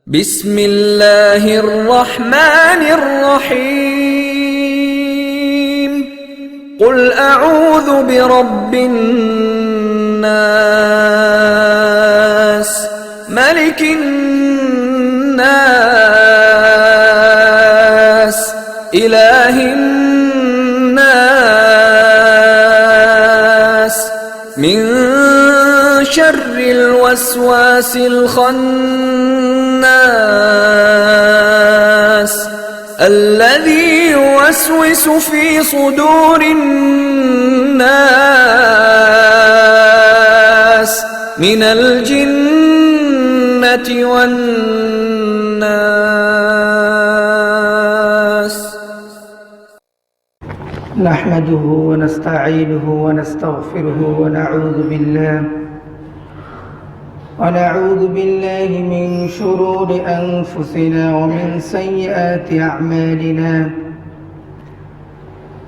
بسم الله الرحمن الرحيم قل أعوذ برب الناس ملك الناس إله الناس من شر الوسواس الخناس الذي يوسوس في صدور الناس من الجنة والناس. نحمده ونستعينه ونستغفره ونعوذ بالله من شرور أنفسنا ومن سيئات أعمالنا.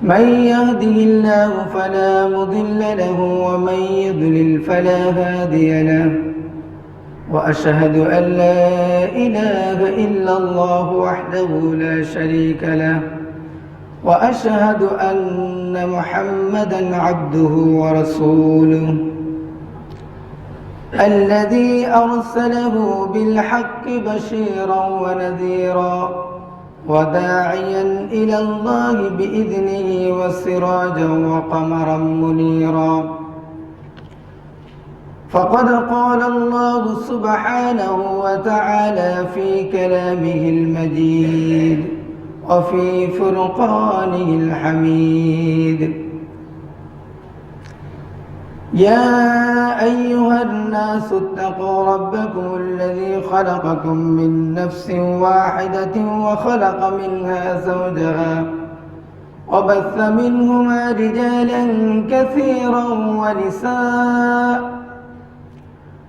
من يهده الله فلا مضل له ومن يضلل فلا هادي له، وأشهد أن لا إله إلا الله وحده لا شريك له، وأشهد أن محمدًا عبده ورسوله الذي أرسله بالحق بشيرا ونذيرا وداعيا إلى الله بإذنه وسراجا وقمرا منيرا. فقد قال الله سبحانه وتعالى في كلامه المجيد وفي فرقانه الحميد: يا أيها الناس اتقوا ربكم الذي خلقكم من نفس واحدة وخلق منها زوجها وبث منهما رجالا كثيرا ونساء،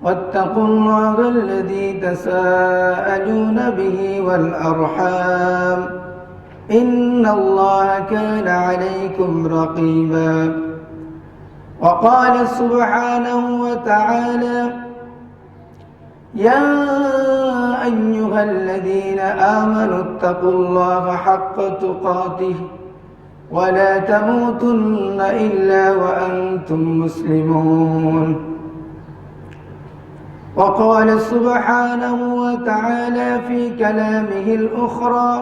واتقوا الله الذي تساءلون به والأرحام إن الله كان عليكم رقيبا. وقال سبحانه وتعالى: يا أيها الذين آمنوا اتقوا الله حق تقاته ولا تموتن إلا وأنتم مسلمون. وقال سبحانه وتعالى في كلامه الأخرى: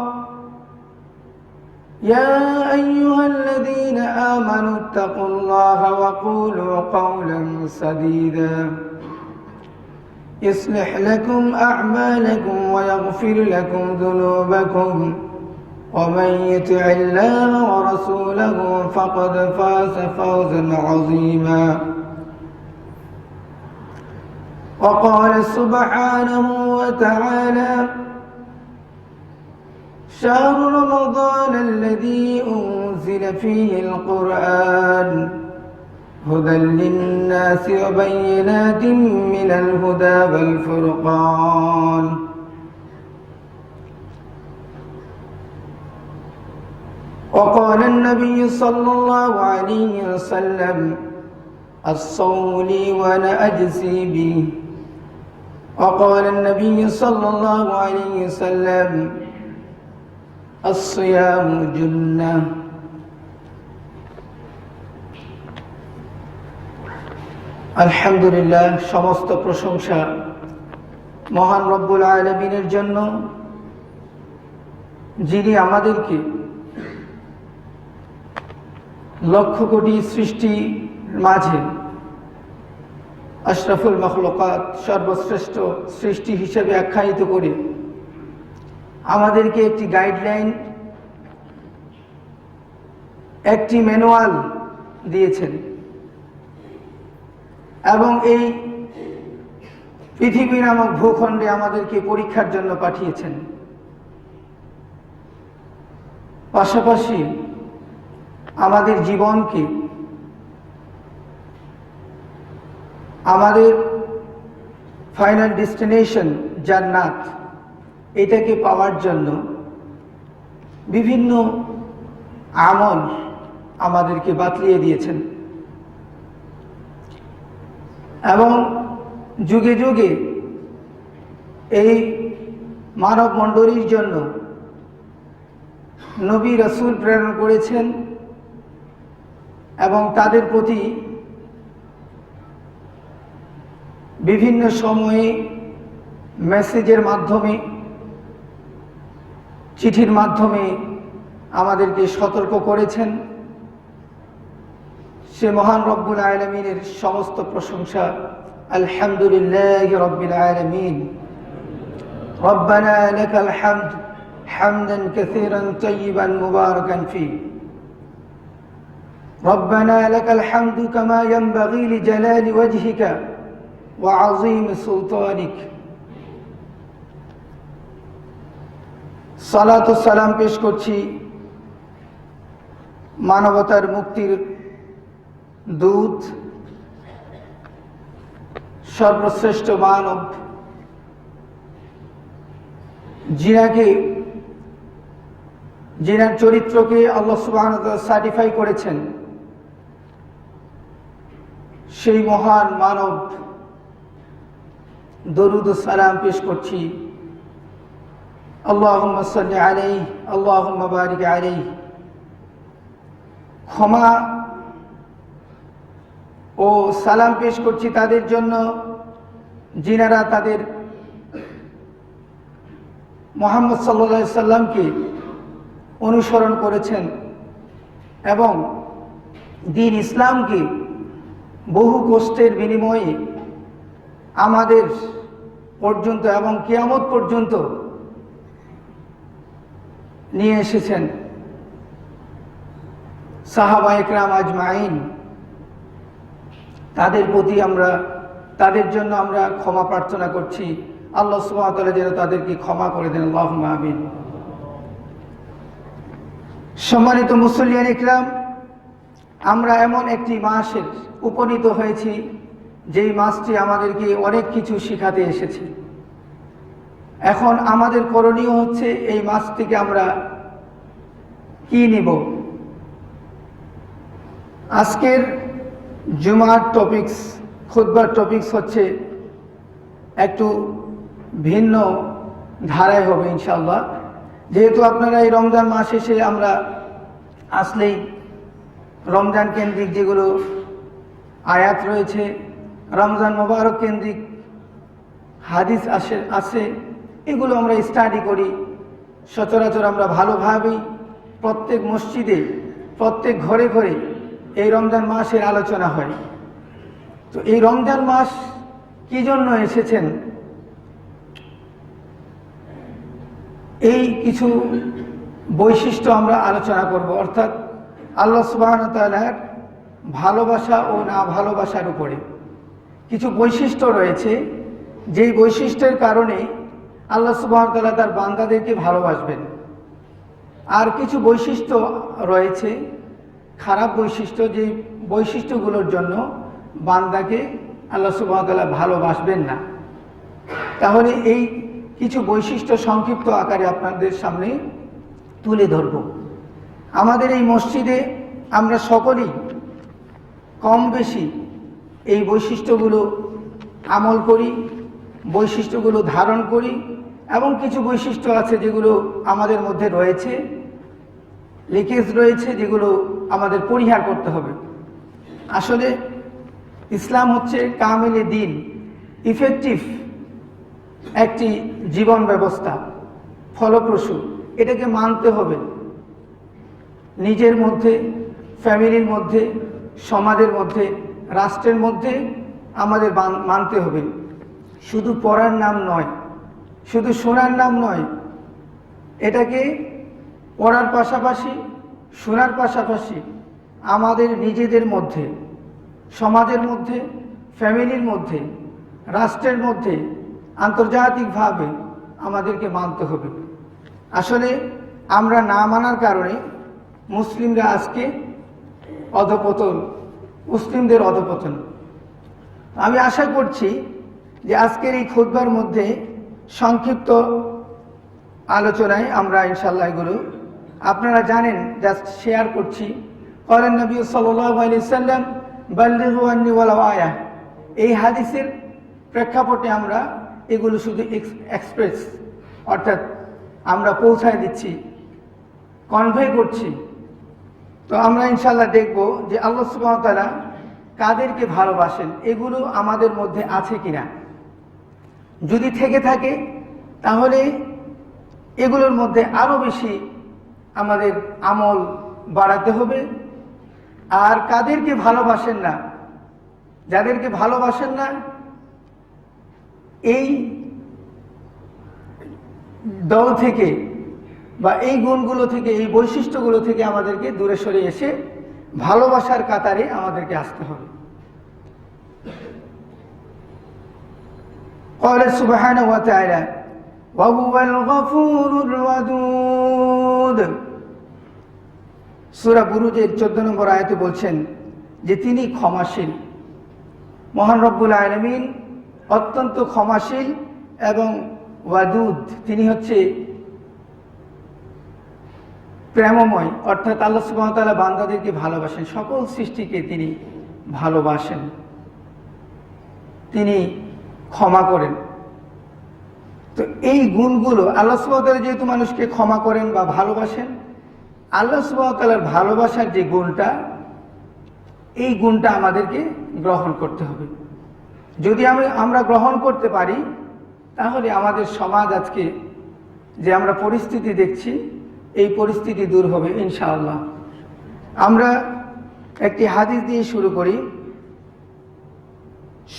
يا أيها الذين آمنوا اتقوا الله وقولوا قولا سديدا يصلح لكم أعمالكم ويغفر لكم ذنوبكم، ومن يطع الله ورسوله فقد فاز فوزا عظيما. وقال سبحانه وتعالى: شهر رمضان الذي أنزل فيه القرآن هدى للناس وبينات من الهدى والفرقان. وقال النبي صلى الله عليه وسلم: الصوم لي وأنا أجزي به. وقال النبي صلى الله عليه وسلم: الصيام جنة. আলহামদুলিল্লাহ, সমস্ত প্রশংসা মহান রব্বুল আলামিনের জন্য, যিনি আমাদেরকে লক্ষ কোটি সৃষ্টির মাঝে আশরাফুল মাখলুকাত, সর্বশ্রেষ্ঠ সৃষ্টি হিসেবে আখ্যায়িত করে আমাদেরকে একটি গাইডলাইন, একটি ম্যানুয়াল দিয়েছেন এবং এই পৃথিবী নামক ভূখণ্ডে আমাদেরকে পরীক্ষার জন্য পাঠিয়েছেন। পাশাপাশি আমাদের জীবনকে, আমাদের ফাইনাল ডেস্টিনেশন জান্নাত, এটাকে পাওয়ার জন্য বিভিন্ন আমল আমাদেরকে বাতলিয়ে দিয়েছেন এবং যুগে যুগে এই মানব মণ্ডলীর জন্য নবী রাসূল প্রেরণ করেছেন এবং তাদের প্রতি বিভিন্ন সময়ে মেসেজের মাধ্যমে, চিঠির মাধ্যমে আমাদেরকে সতর্ক করেছেন। সে মহান রব্বুল আলামিনের সমস্ত প্রশংসা। আলহামদুলিল্লাহি রাব্বিল আলামিন। রব্বানা লাকাল হামদ হামদান কাসীরান তাইয়িবান মুবারাকান ফি। রব্বানা লাকাল হামদু কামা ইয়ানবাগি লিজালালি ওয়াজহিকা ওয়া আযীমি সুলতানিক। সালাত ও সালাম পেশ করছি মানবতার মুক্তির দূত, সর্বশ্রেষ্ঠ মানব, যিনার চরিত্রকে আল্লাহ সুবহানাহু ওয়া তাআলা সার্টিফাই করেছেন, সেই মহান মানব দরুদ ও সালাম পেশ করছি। আল্লাহুম্মা সাল্লি আলাইহি আল্লাহুম্মা বারিক আলাইহি। ক্ষমা ও সালাম পেশ করছি তাদের জন্য যিনারা তাদের মুহাম্মদ সাল্লাল্লাহু আলাইহি সাল্লামকে অনুসরণ করেছেন এবং দ্বীন ইসলামকে বহু কষ্টের বিনিময়ে আমাদের পর্যন্ত এবং কিয়ামত পর্যন্ত নিয়ে এসেছেন। সাহাবা ইকরাম আজমাইন, তাদের জন্য আমরা ক্ষমা প্রার্থনা করছি। আল্লাহ সুবহানাহু ওয়া তাআলা যেন তাদেরকে ক্ষমা করে দেন, আল্লাহুম্মা আমিন। সম্মানিত মুসল্লিয়ান ইকরাম, আমরা এমন একটি মাসের উপনীত হয়েছি যেই মাসটি আমাদেরকে অনেক কিছু শিখাতে এসেছে। এখন আমাদের করণীয় হচ্ছে এই মাস থেকে আমরা কি নিব। আজকের জুমার টপিকস, খুতবার টপিকস হচ্ছে একটু ভিন্ন ধারায় হবে ইনশাআল্লাহ। যেহেতু আপনারা এই রমজান মাস এসে আমরা আসলেই রমজান কেন্দ্রিক যেগুলো আয়াত রয়েছে, রমজান মোবারক কেন্দ্রিক হাদিস আছে, এগুলো আমরা স্টাডি করি। সচরাচর আমরা ভালোভাবেই প্রত্যেক মসজিদে, প্রত্যেক ঘরে ঘরে এই রমজান মাসের আলোচনা হয়। তো এই রমজান মাস কি জন্য এসেছেন, এই কিছু বৈশিষ্ট্য আমরা আলোচনা করব। অর্থাৎ আল্লাহ সুবহানাহু ওয়া তাআলার ভালোবাসা ও না ভালোবাসার উপরে কিছু বৈশিষ্ট্য রয়েছে, যেই বৈশিষ্ট্যের কারণে আল্লাহ সুবহানাহু ওয়া তাআলা তার বান্দাদেরকে ভালোবাসবেন। আর কিছু বৈশিষ্ট্য রয়েছে, খারাপ বৈশিষ্ট্য, যে বৈশিষ্ট্যগুলোর জন্য বান্দাকে আল্লাহ সুবহানাহু ওয়া তাআলা ভালোবাসবেন না। তাহলে এই কিছু বৈশিষ্ট্য সংক্ষিপ্ত আকারে আপনাদের সামনে তুলে ধরব। আমাদের এই মসজিদে আমরা সকলেই কম বেশি এই বৈশিষ্ট্যগুলো আমল করি, বৈশিষ্ট্যগুলো ধারণ করি, এবং কিছু বৈশিষ্ট্য আছে যেগুলো আমাদের মধ্যে রয়েছে, লিকেজ রয়েছে, যেগুলো আমাদের পরিহার করতে হবে। আসলে ইসলাম হচ্ছে কামিলে দিন, ইফেক্টিভ একটি জীবন ব্যবস্থা, ফলপ্রসূ। এটাকে মানতে হবে নিজের মধ্যে, ফ্যামিলির মধ্যে, সমাজের মধ্যে, রাষ্ট্রের মধ্যে আমাদের মানতে হবে। শুধু পড়ার নাম নয়, শুধু শোনার নাম নয়, এটাকে পড়ার পাশাপাশি, শোনার পাশাপাশি আমাদের নিজেদের মধ্যে, সমাজের মধ্যে, ফ্যামিলির মধ্যে, রাষ্ট্রের মধ্যে, আন্তর্জাতিকভাবে আমাদেরকে মানতে হবে। আসলে আমরা না মানার কারণে মুসলিমরা আজকে অধঃপতন, মুসলিমদের অধঃপতন। আমি আশা করছি যে আজকের এই খুতবার মধ্যে সংক্ষিপ্ত আলোচনায় আমরা ইনশাআল্লাহ এগুলো আপনারা জানেন, জাস্ট শেয়ার করছি। ক্বালান নবী সাল্লাল্লাহু আলাইহি সাল্লাম বাল্লিগু আন্নী ওয়ালাউ আয়া। এই হাদিসের প্রেক্ষাপটে আমরা এগুলো শুধু এক্সপ্রেস অর্থাৎ আমরা পৌঁছায় দিচ্ছি, কনভে করছি। তো আমরা ইনশাআল্লাহ দেখব যে আল্লাহ সুবহানাহু ওয়া তাআলা কাদেরকে ভালোবাসেন, এগুলো আমাদের মধ্যে আছে কিনা। যদি থেকে থাকে তাহলে এগুলোর মধ্যে আরো বেশি আমাদের আমল বাড়াতে হবে। আর কাদেরকে ভালোবাসেন না, যাদেরকে ভালোবাসেন না, এই দল থেকে বা এই গুণগুলো থেকে, এই বৈশিষ্ট্যগুলো থেকে আমাদেরকে দূরে সরে এসে ভালোবাসার কাতারে আমাদেরকে আসতে হবে। قال سبحانه وتعالى وهو الغفور الودود। সূরা বুরুজের 14 নম্বর আয়াতে বলছেন যে তিনি ক্ষমাশীল। মহান রব্বুল আলামিন অত্যন্ত ক্ষমাশীল এবং ওয়াদুদ, তিনি হচ্ছে প্রেমময়। অর্থাৎ আল্লাহ সুবহানাহু ওয়া তাআলা বান্দাদেরকে ভালোবাসেন, সকল সৃষ্টিকে তিনি ভালোবাসেন, তিনি ক্ষমা করেন। তো এই গুণগুলো আল্লাহ সুবহানাহু ওয়া তাআলা যেহেতু মানুষকে ক্ষমা করেন বা ভালোবাসেন, আল্লাহ সুবহানাহু ওয়া তাআলার ভালোবাসার যে গুণটা, এই গুণটা আমাদেরকে গ্রহণ করতে হবে। যদি আমরা গ্রহণ করতে পারি তাহলে আমাদের সমাজ আজকে যে আমরা পরিস্থিতি দেখছি, এই পরিস্থিতি দূর হবে ইনশাআল্লাহ। আমরা একটি হাদিস দিয়ে শুরু করি।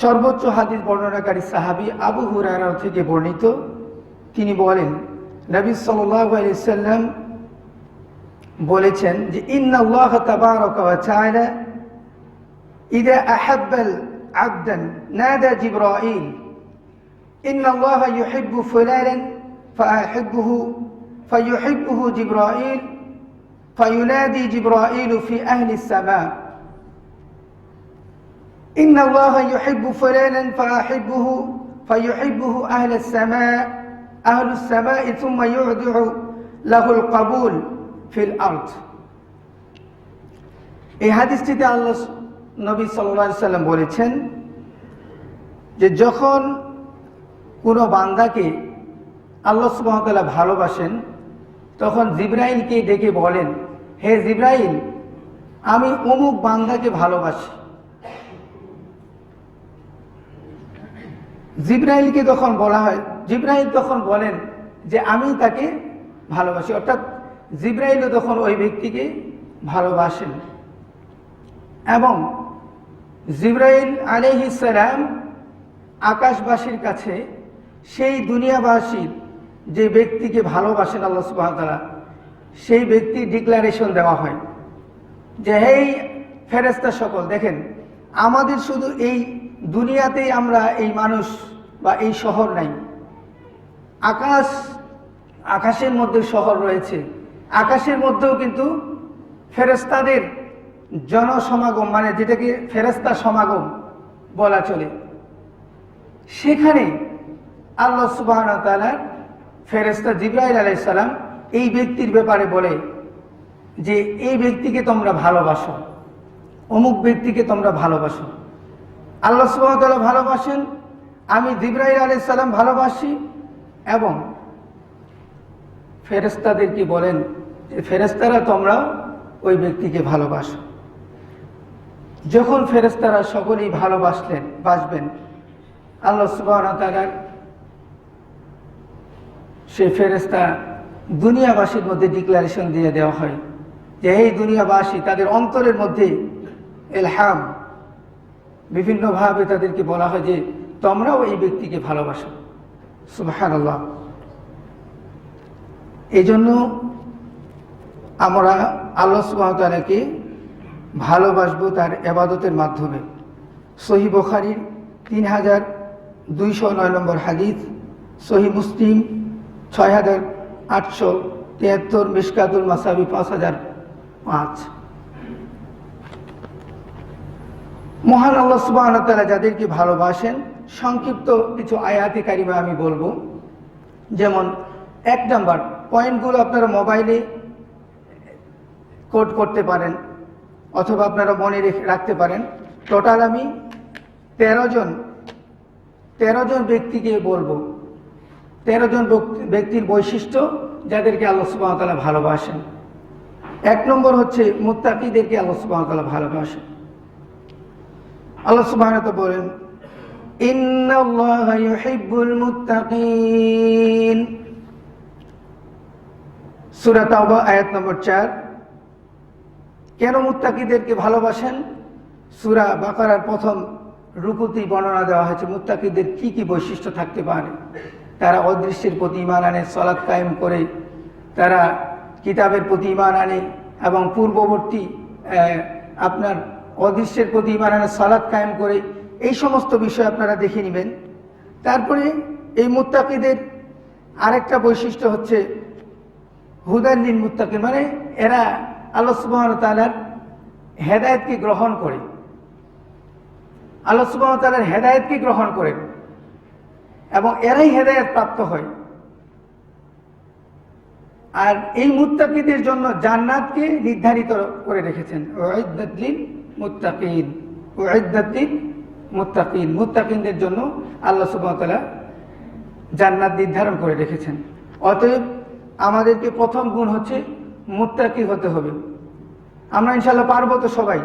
সর্বোচ্চ হাদিস বর্ণনাকারী সাহাবী আবু হুরায়রা থেকে বর্ণিত, তিনি বলেন নবী সাল্লাল্লাহু আলাইহি ওয়াসাল্লাম বলেছেন যে ইন্নাল্লাহ তাবারাকা ওয়া তাআলা ইযা আহাব্বাল আবদান নাদা জিবরাইল ইন্নাল্লাহা ইউহিব্বু ফুলানান ফাআহিব্বুহু ফায়ুহিব্বুহু জিবরাইল ফায়ুনাদি জিবরাইল ফি আহলি সামা ইন্নাল্লাহা ইউহিব্বু ফুলানান ফাআহিব্বুহু ফায়ুহিব্বুহু আহলুস সামা থুম্মা ইউদিউ লাহুল কাবুল ফিল আরদ। এই হাদিসটিতে আল্লাহ নবী সাল্লাল্লাহু আলাইহি সাল্লাম বলেছেন যে যখন কোনো বান্দাকে আল্লাহ সুবহানাহু ওয়া তাআলা ভালোবাসেন, তখন জিবরাইলকে ডেকে বলেন, হে জিবরাইল, আমি অমুক বান্দাকে ভালোবাসি। জিবরাইলকে তখন বলা হয়, জিবরাইল তখন বলেন যে আমি তাকে ভালোবাসি। অর্থাৎ জিবরাইলও তখন ওই ব্যক্তিকে ভালোবাসেন। এবং জিবরাইল আলাইহিস সালাম আকাশবাসীর কাছে সেই দুনিয়াবাসীর যে ব্যক্তিকে ভালোবাসেন আল্লাহ সুবহানাহু ওয়া তাআলা, সেই ব্যক্তির ডিক্লারেশন দেওয়া হয় যে হে ফেরেশতা সকল, দেখেন আমাদের শুধু এই দুনিয়াতেই আমরা এই মানুষ বা এই শহর নাই, আকাশের মধ্যে শহর রয়েছে, আকাশের মধ্যেও কিন্তু ফেরেশতাদের জনসমাগম, মানে যেটাকে ফেরেশতা সমাগম বলা চলে, সেখানে আল্লাহ সুবহানাহু ওয়া তাআলার ফেরেশতা জিবরাইল আলাইহিস সালাম এই ব্যক্তির ব্যাপারে বলে যে এই ব্যক্তিকে তোমরা ভালোবাসো, অমুক ব্যক্তিকে তোমরা ভালোবাসো। আল্লাহ সুবহানাহু ওয়া তাআলা ভালোবাসেন, আমি জিবরাইল আলাইহিস সালাম ভালোবাসি। এবং ফেরেশতাদেরকে বলেন যে ফেরেশতারা তোমরাও ওই ব্যক্তিকে ভালোবাসো। যখন ফেরেশতারা সকলেই বাসবেন, আল্লাহ সুবহানাহু ওয়া তাআলার সেই ফেরেশতা দুনিয়াবাসীর মধ্যে ডিক্লারেশন দিয়ে দেওয়া হয় যে এই দুনিয়াবাসী, তাদের অন্তরের মধ্যে ইলহাম, বিভিন্নভাবে তাদেরকে বলা হয় যে তোমরাও এই ব্যক্তিকে ভালোবাসো। সুবহানাল্লাহ। এই জন্য আমরা আল্লাহ সুবহানাহু ওয়া তাআলাকে ভালোবাসবো তার ইবাদতের মাধ্যমে। সহিহ বুখারীর 3209 নম্বর হাদিস, সহিহ মুসলিম 6873, মিশকাতুল মাসাবি 5005। মহান আল্লাহ সুবহানাহু ওয়া তাআলা যাদেরকে ভালোবাসেন, সংক্ষিপ্ত কিছু আয়াতে কারিমা আমি বলবো। যেমন 1 নাম্বার পয়েন্টগুলো আপনারা মোবাইলে কোড করতে পারেন অথবা আপনারা মনে রাখতে পারেন। টোটাল আমি 13 জন ব্যক্তিকে বলবো 13 জন ব্যক্তির বৈশিষ্ট্য যাদেরকে আল্লাহ সুবহানাহু ওয়া তাআলা ভালোবাসেন। 1 নম্বর হচ্ছে মুত্তাকিদেরকে আল্লাহ সুবহানাহু ওয়া তাআলা ভালোবাসেন। আল্লাহ সুবহানাহু ওয়া তাআলা বলেন, ইন্নাল্লাহা ইউহিব্বুল মুত্তাকিন। সূরা তাওবা আয়াত নম্বর 4। কেন মুত্তাকিদেরকে ভালোবাসেন? সূরা বাকারার প্রথম রুকুতেই বর্ণনা দেওয়া হয়েছে মুত্তাকিদের কি কি বৈশিষ্ট্য থাকতে পারে। তারা অদৃশ্যের প্রতি ঈমান আনে, সালাত কায়েম করে, তারা কিতাবের প্রতি ঈমান আনে এবং পূর্ববর্তী আপনার অদৃশ্যের প্রতি ঈমান আনে, সালাত কায়েম করে। এই সমস্ত বিষয় আপনারা দেখে নেবেন। তারপরে এই মুত্তাকিদের আরেকটা বৈশিষ্ট্য হচ্ছে হুদাল লিল মুত্তাকিন, মানে এরা আল্লাহ সুবহানাহু ওয়া তাআলার হেদায়েতকে গ্রহণ করে, আল্লাহ সুবহানাহু ওয়া তাআলার হেদায়েতকে গ্রহণ করেন এবং এরাই হেদায়েত প্রাপ্ত হয়। আর এই মুত্তাকিদের জন্য জান্নাতকে নির্ধারিত করে রেখেছেন। উইদ্দাত লিল মুত্তাকিন, উইদ্দাত লিল মুত্তাকিন। মুত্তাকিনদের জন্য আল্লাহ সুবহানাহু ওয়া তাআলা জান্নাত নির্ধারণ করে রেখেছেন। অতএব আমাদেরকে প্রথম গুণ হচ্ছে মুত্তাকি হতে হবে। আমরা ইনশাআল্লাহ পারবো তো সবাই?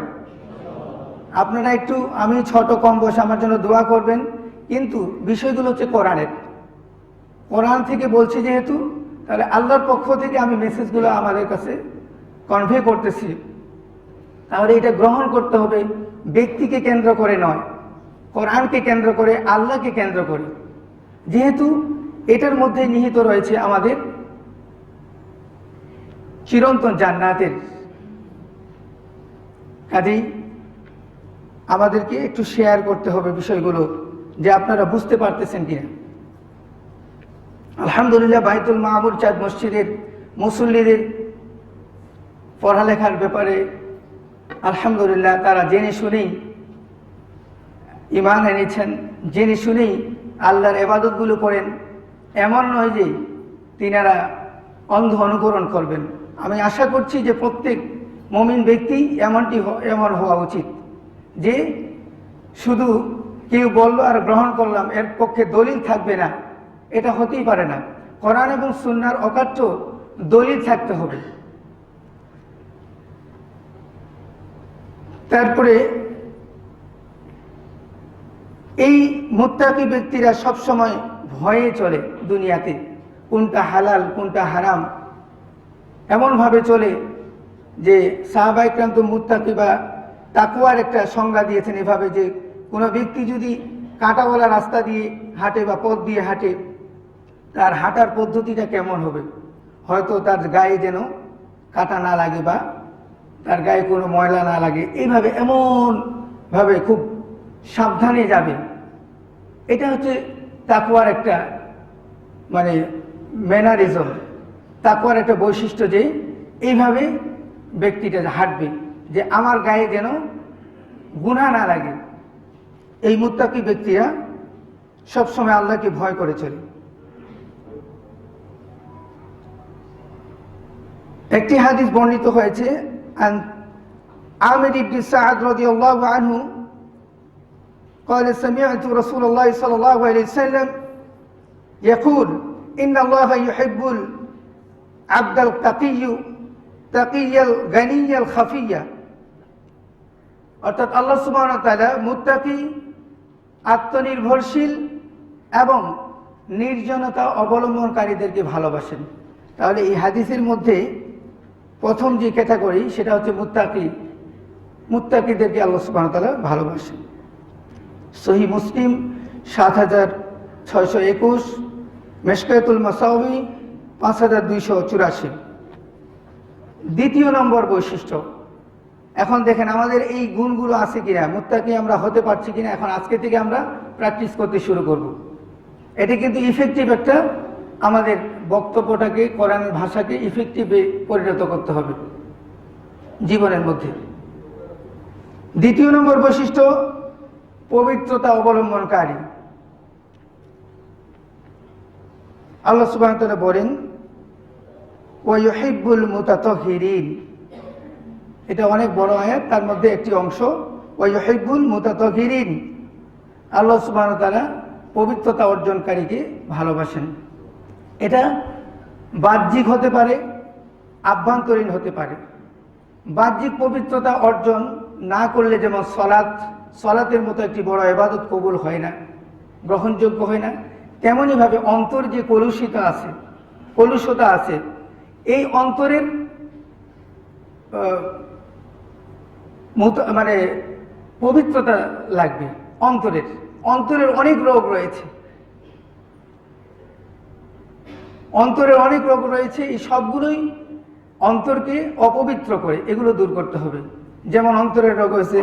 আপনারা একটু, আমি ছোট কম বয়স, আমার জন্য দোয়া করবেন। কিন্তু বিষয়গুলো হচ্ছে কোরআনের, কোরআন থেকে বলছি যেহেতু, তাহলে আল্লাহর পক্ষ থেকে আমি মেসেজগুলো আমাদের কাছে কনভে করতেছি। তাহলে এটা গ্রহণ করতে হবে ব্যক্তিকে কেন্দ্র করে নয়, কোরআনকে কেন্দ্র করে, আল্লাহকে কেন্দ্র করে। যেহেতু এটার মধ্যে নিহিত রয়েছে আমাদের চিরন্তন জান্নাতের, কাজেই আমাদেরকে একটু শেয়ার করতে হবে বিষয়গুলো, যে আপনারা বুঝতে পারতেছেন কিনা। আলহামদুলিল্লাহ, বাইতুল মামুর চাঁদ মসজিদের মুসল্লিদের পড়ালেখার ব্যাপারে আলহামদুলিল্লাহ তারা জেনে শুনেই ঈমান এনেছেন, জেনে শুনেই আল্লাহর ইবাদতগুলো করেন। এমন নয় যে তিনারা অন্ধ অনুকরণ করবেন। আমি আশা করছি যে প্রত্যেক মুমিন ব্যক্তি এমন হওয়া উচিত, যে শুধু কেউ বলল আর গ্রহণ করলাম, এর পক্ষে দলিল থাকবে না, এটা হতেই পারে না। কোরআন এবং সুন্নাহর অকাট্য দলিল থাকতে হবে। তারপরে এই মুত্তাকি ব্যক্তিরা সবসময় ভয়ে চলে দুনিয়াতে, কোনটা হালাল কোনটা হারাম এমনভাবে চলে যে সাহাবায়ে কেরাম তো মুত্তাকি বা তাকওয়ার একটা সংজ্ঞা দিয়েছেন এভাবে, যে কোনো ব্যক্তি যদি কাঁটাওয়ালা রাস্তা দিয়ে হাঁটে বা পথ দিয়ে হাঁটে, তার হাঁটার পদ্ধতিটা কেমন হবে? হয়তো তার গায়ে যেন কাঁটা না লাগে বা তার গায়ে কোনো ময়লা না লাগে, এইভাবে এমনভাবে খুব সাবধানে যাবে। এটা হচ্ছে তাকওয়ার একটা মানে ম্যানারিজম, তাকওয়ার একটা বৈশিষ্ট্য, যে এইভাবে ব্যক্তিটা হাঁটবে যে আমার গায়ে যেন গুনাহ না লাগে। এই মুত্তাকি ব্যক্তিরা সবসময় আল্লাহকে ভয় করে চলে। একটি হাদিস বর্ণিত হয়েছে আমির ইবনে সাদ রাদিয়াল্লাহু আনহু قال سمعت رسول الله صلى الله عليه وسلم يقول إن الله يحب العبد التقي تقي الغني الخفي। অর্থাৎ আল্লাহ সুবহানাহু ওয়া তাআলা মুত্তাকি, আত্মনির্ভরশীল এবং নির্জনতা অবলম্বনকারীদেরকে ভালোবাসেন। তাহলে এই হাদিসের মধ্যে প্রথম যে ক্যাটাগরি সেটা হচ্ছে মুত্তাকি, মুত্তাকিদেরকে আল্লাহ সুবহানাহু ওয়া তাআলা ভালোবাসেন। সহিহ মুসলিম 7621, মিশকাতুল মাসাওয়ি 5284। দ্বিতীয় নম্বর বৈশিষ্ট্য, এখন দেখেন আমাদের এই গুণগুলো আছে কিনা, মুত্তাকি আমরা হতে পারছি কিনা, এখন আজকে থেকে আমরা প্র্যাকটিস করতে শুরু করব। এটা কিন্তু ইফেক্টিভ একটা, আমাদের বক্তব্যটাকে, কোরআনের ভাষাকে ইফেক্টিভে পরিণত করতে হবে জীবনের মধ্যে। দ্বিতীয় নম্বর বৈশিষ্ট্য, পবিত্রতা অবলম্বনকারী। আল্লাহ সুবহানাহু ওয়া তাআলা বলেন ওয়া ইউহিব্বুল মুতাতাহহিরিন। এটা অনেক বড় আয়াত, তার মধ্যে একটি অংশ ওয়া ইউহিব্বুল মুতাতাহহিরিন। আল্লাহ সুবহানাহু ওয়া তাআলা পবিত্রতা অর্জনকারীকে ভালোবাসেন। এটা বাহ্যিক হতে পারে, আভ্যন্তরীণ হতে পারে। বাহ্যিক পবিত্রতা অর্জন না করলে যেমন সলাতের মতো একটি বড় ইবাদত কবুল হয় না, গ্রহণযোগ্য হয় না, তেমনইভাবে অন্তর যে কলুষতা আছে, এই অন্তরের মানে পবিত্রতা লাগবে। অন্তরের অনেক রোগ রয়েছে, এই সবগুলোই অন্তরকে অপবিত্র করে, এগুলো দূর করতে হবে। যেমন অন্তরের রোগ হয়েছে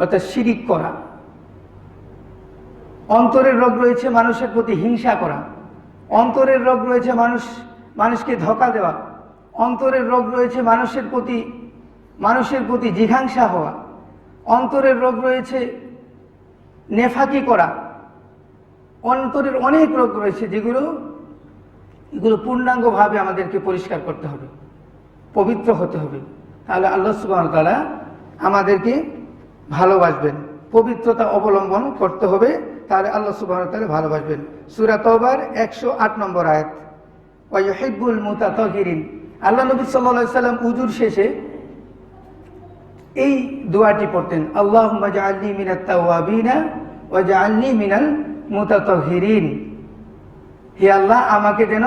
অর্থাৎ শিরিক করা, অন্তরের রোগ রয়েছে মানুষের প্রতি হিংসা করা, অন্তরের রোগ রয়েছে মানুষকে ধোঁকা দেওয়া, অন্তরের রোগ রয়েছে মানুষের প্রতি জিঘাংসা হওয়া, অন্তরের রোগ রয়েছে নেফাকি করা। অন্তরের অনেক রোগ রয়েছে এগুলো পূর্ণাঙ্গভাবে আমাদেরকে পরিষ্কার করতে হবে, পবিত্র হতে হবে। তাহলে আল্লাহ সুবহানাহু ওয়া তাআলা আমাদেরকে ভালোবাসবেন, পবিত্রতা অবলম্বন করতে হবে, তাহলে আল্লাহ সুবহানাহু ওয়া তাআলা ভালোবাসবেন। সূরা তাওবার 108 নম্বর আয়াত, ওয়া ইউহিব্বুল মুতাতাহহিরিন। আল্লাহ নবী সাল্লাল্লাহু আলাইহি সাল্লাম উযুর শেষে এই দোয়াটি পড়তেন, আল্লাহুম্মা জাআলনি মিনাত তাওয়াবিনা ওয়া জাআলনি মিনাল মুতাতাহহিরিন। হে আল্লাহ, আমাকে যেন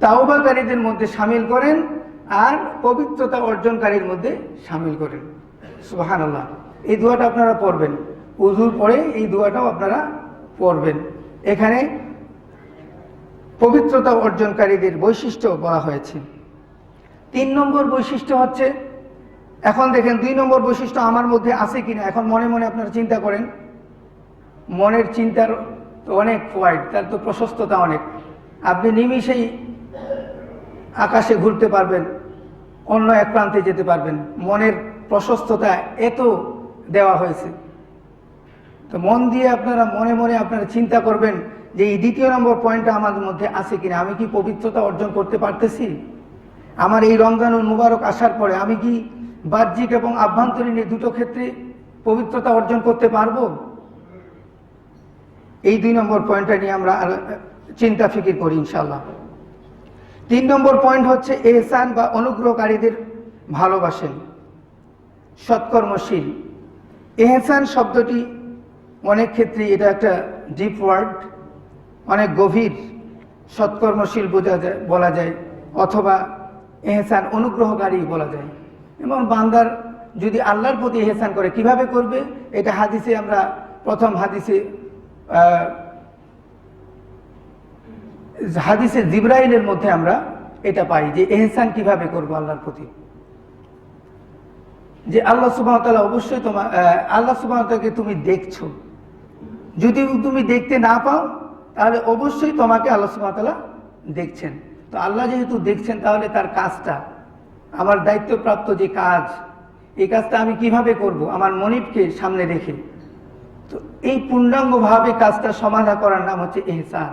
তাওবাকারীদের মধ্যে শামিল করেন আর পবিত্রতা অর্জনকারীর মধ্যে শামিল করেন। সুবহানাল্লাহ। এই দোয়াটা আপনারা পড়বেন, উযুর পরে এই দোয়াটাও আপনারা পড়বেন। এখানে পবিত্রতা অর্জনকারীদের বৈশিষ্ট্য বলা হয়েছে। 3 নম্বর বৈশিষ্ট্য হচ্ছে, এখন দেখেন 2 নম্বর বৈশিষ্ট্য আমার মধ্যে আছে কিনা। এখন মনে মনে আপনারা চিন্তা করেন, মনের চিন্তার তো অনেক ওয়াইড, তার তো প্রশস্ততা অনেক। আপনি নিমিষেই আকাশে ঘুরতে পারবেন, অন্য এক প্রান্তে যেতে পারবেন, মনের প্রশস্ততা এত দেওয়া হয়েছে। তো মন দিয়ে আপনারা মনে মনে আপনারা চিন্তা করবেন যে এই 2 নম্বর পয়েন্টটা আমাদের মধ্যে আছে কিনা। আমি কি পবিত্রতা অর্জন করতে পারতেছি? আমার এই রমজানুল মুবারক আসার পরে আমি কি বাহ্যিক এবং আভ্যন্তরীণ এই দুটো ক্ষেত্রে পবিত্রতা অর্জন করতে পারবো? এই 2 নম্বর পয়েন্টটা নিয়ে আমরা চিন্তা ফিকির করি ইনশাআল্লাহ। 3 নম্বর পয়েন্ট হচ্ছে ইহসান বা অনুগ্রহকারীদের ভালোবাসেন, সৎকর্মশীল। ইহসান শব্দটি অনেক ক্ষেত্রে এটা একটা ডিপ ওয়ার্ড, অনেক গভীর। সৎকর্মশীল বলা যায়, অথবা ইহসান অনুগ্রহকারী বলা যায়। এবং বান্দার যদি আল্লাহর প্রতি ইহসান করে, কিভাবে করবে এটা হাদিসে আমরা প্রথম হাদিসে জিবরাইলের মধ্যে আমরা এটা পাই যে ইহসান কিভাবে করবো আল্লাহর প্রতি। যে আল্লাহ সুবহানাহু ওয়া তাআলা অবশ্যই আল্লাহ সুবহানাহু ওয়া তাআলাকে তুমি দেখছো, যদি তুমি দেখতে না পাও তাহলে অবশ্যই তোমাকে আল্লাহ সুবহানাহু ওয়া তাআলা দেখছেন। তো আল্লাহ যেহেতু দেখছেন, তাহলে তার কাজটা, আমার দায়িত্বপ্রাপ্ত যে কাজ, এই কাজটা আমি কিভাবে করব আমার মনিবকে সামনে রেখে। তো এই পূর্ণাঙ্গভাবে কাজটা সমাধা করার নাম হচ্ছে ইহসান।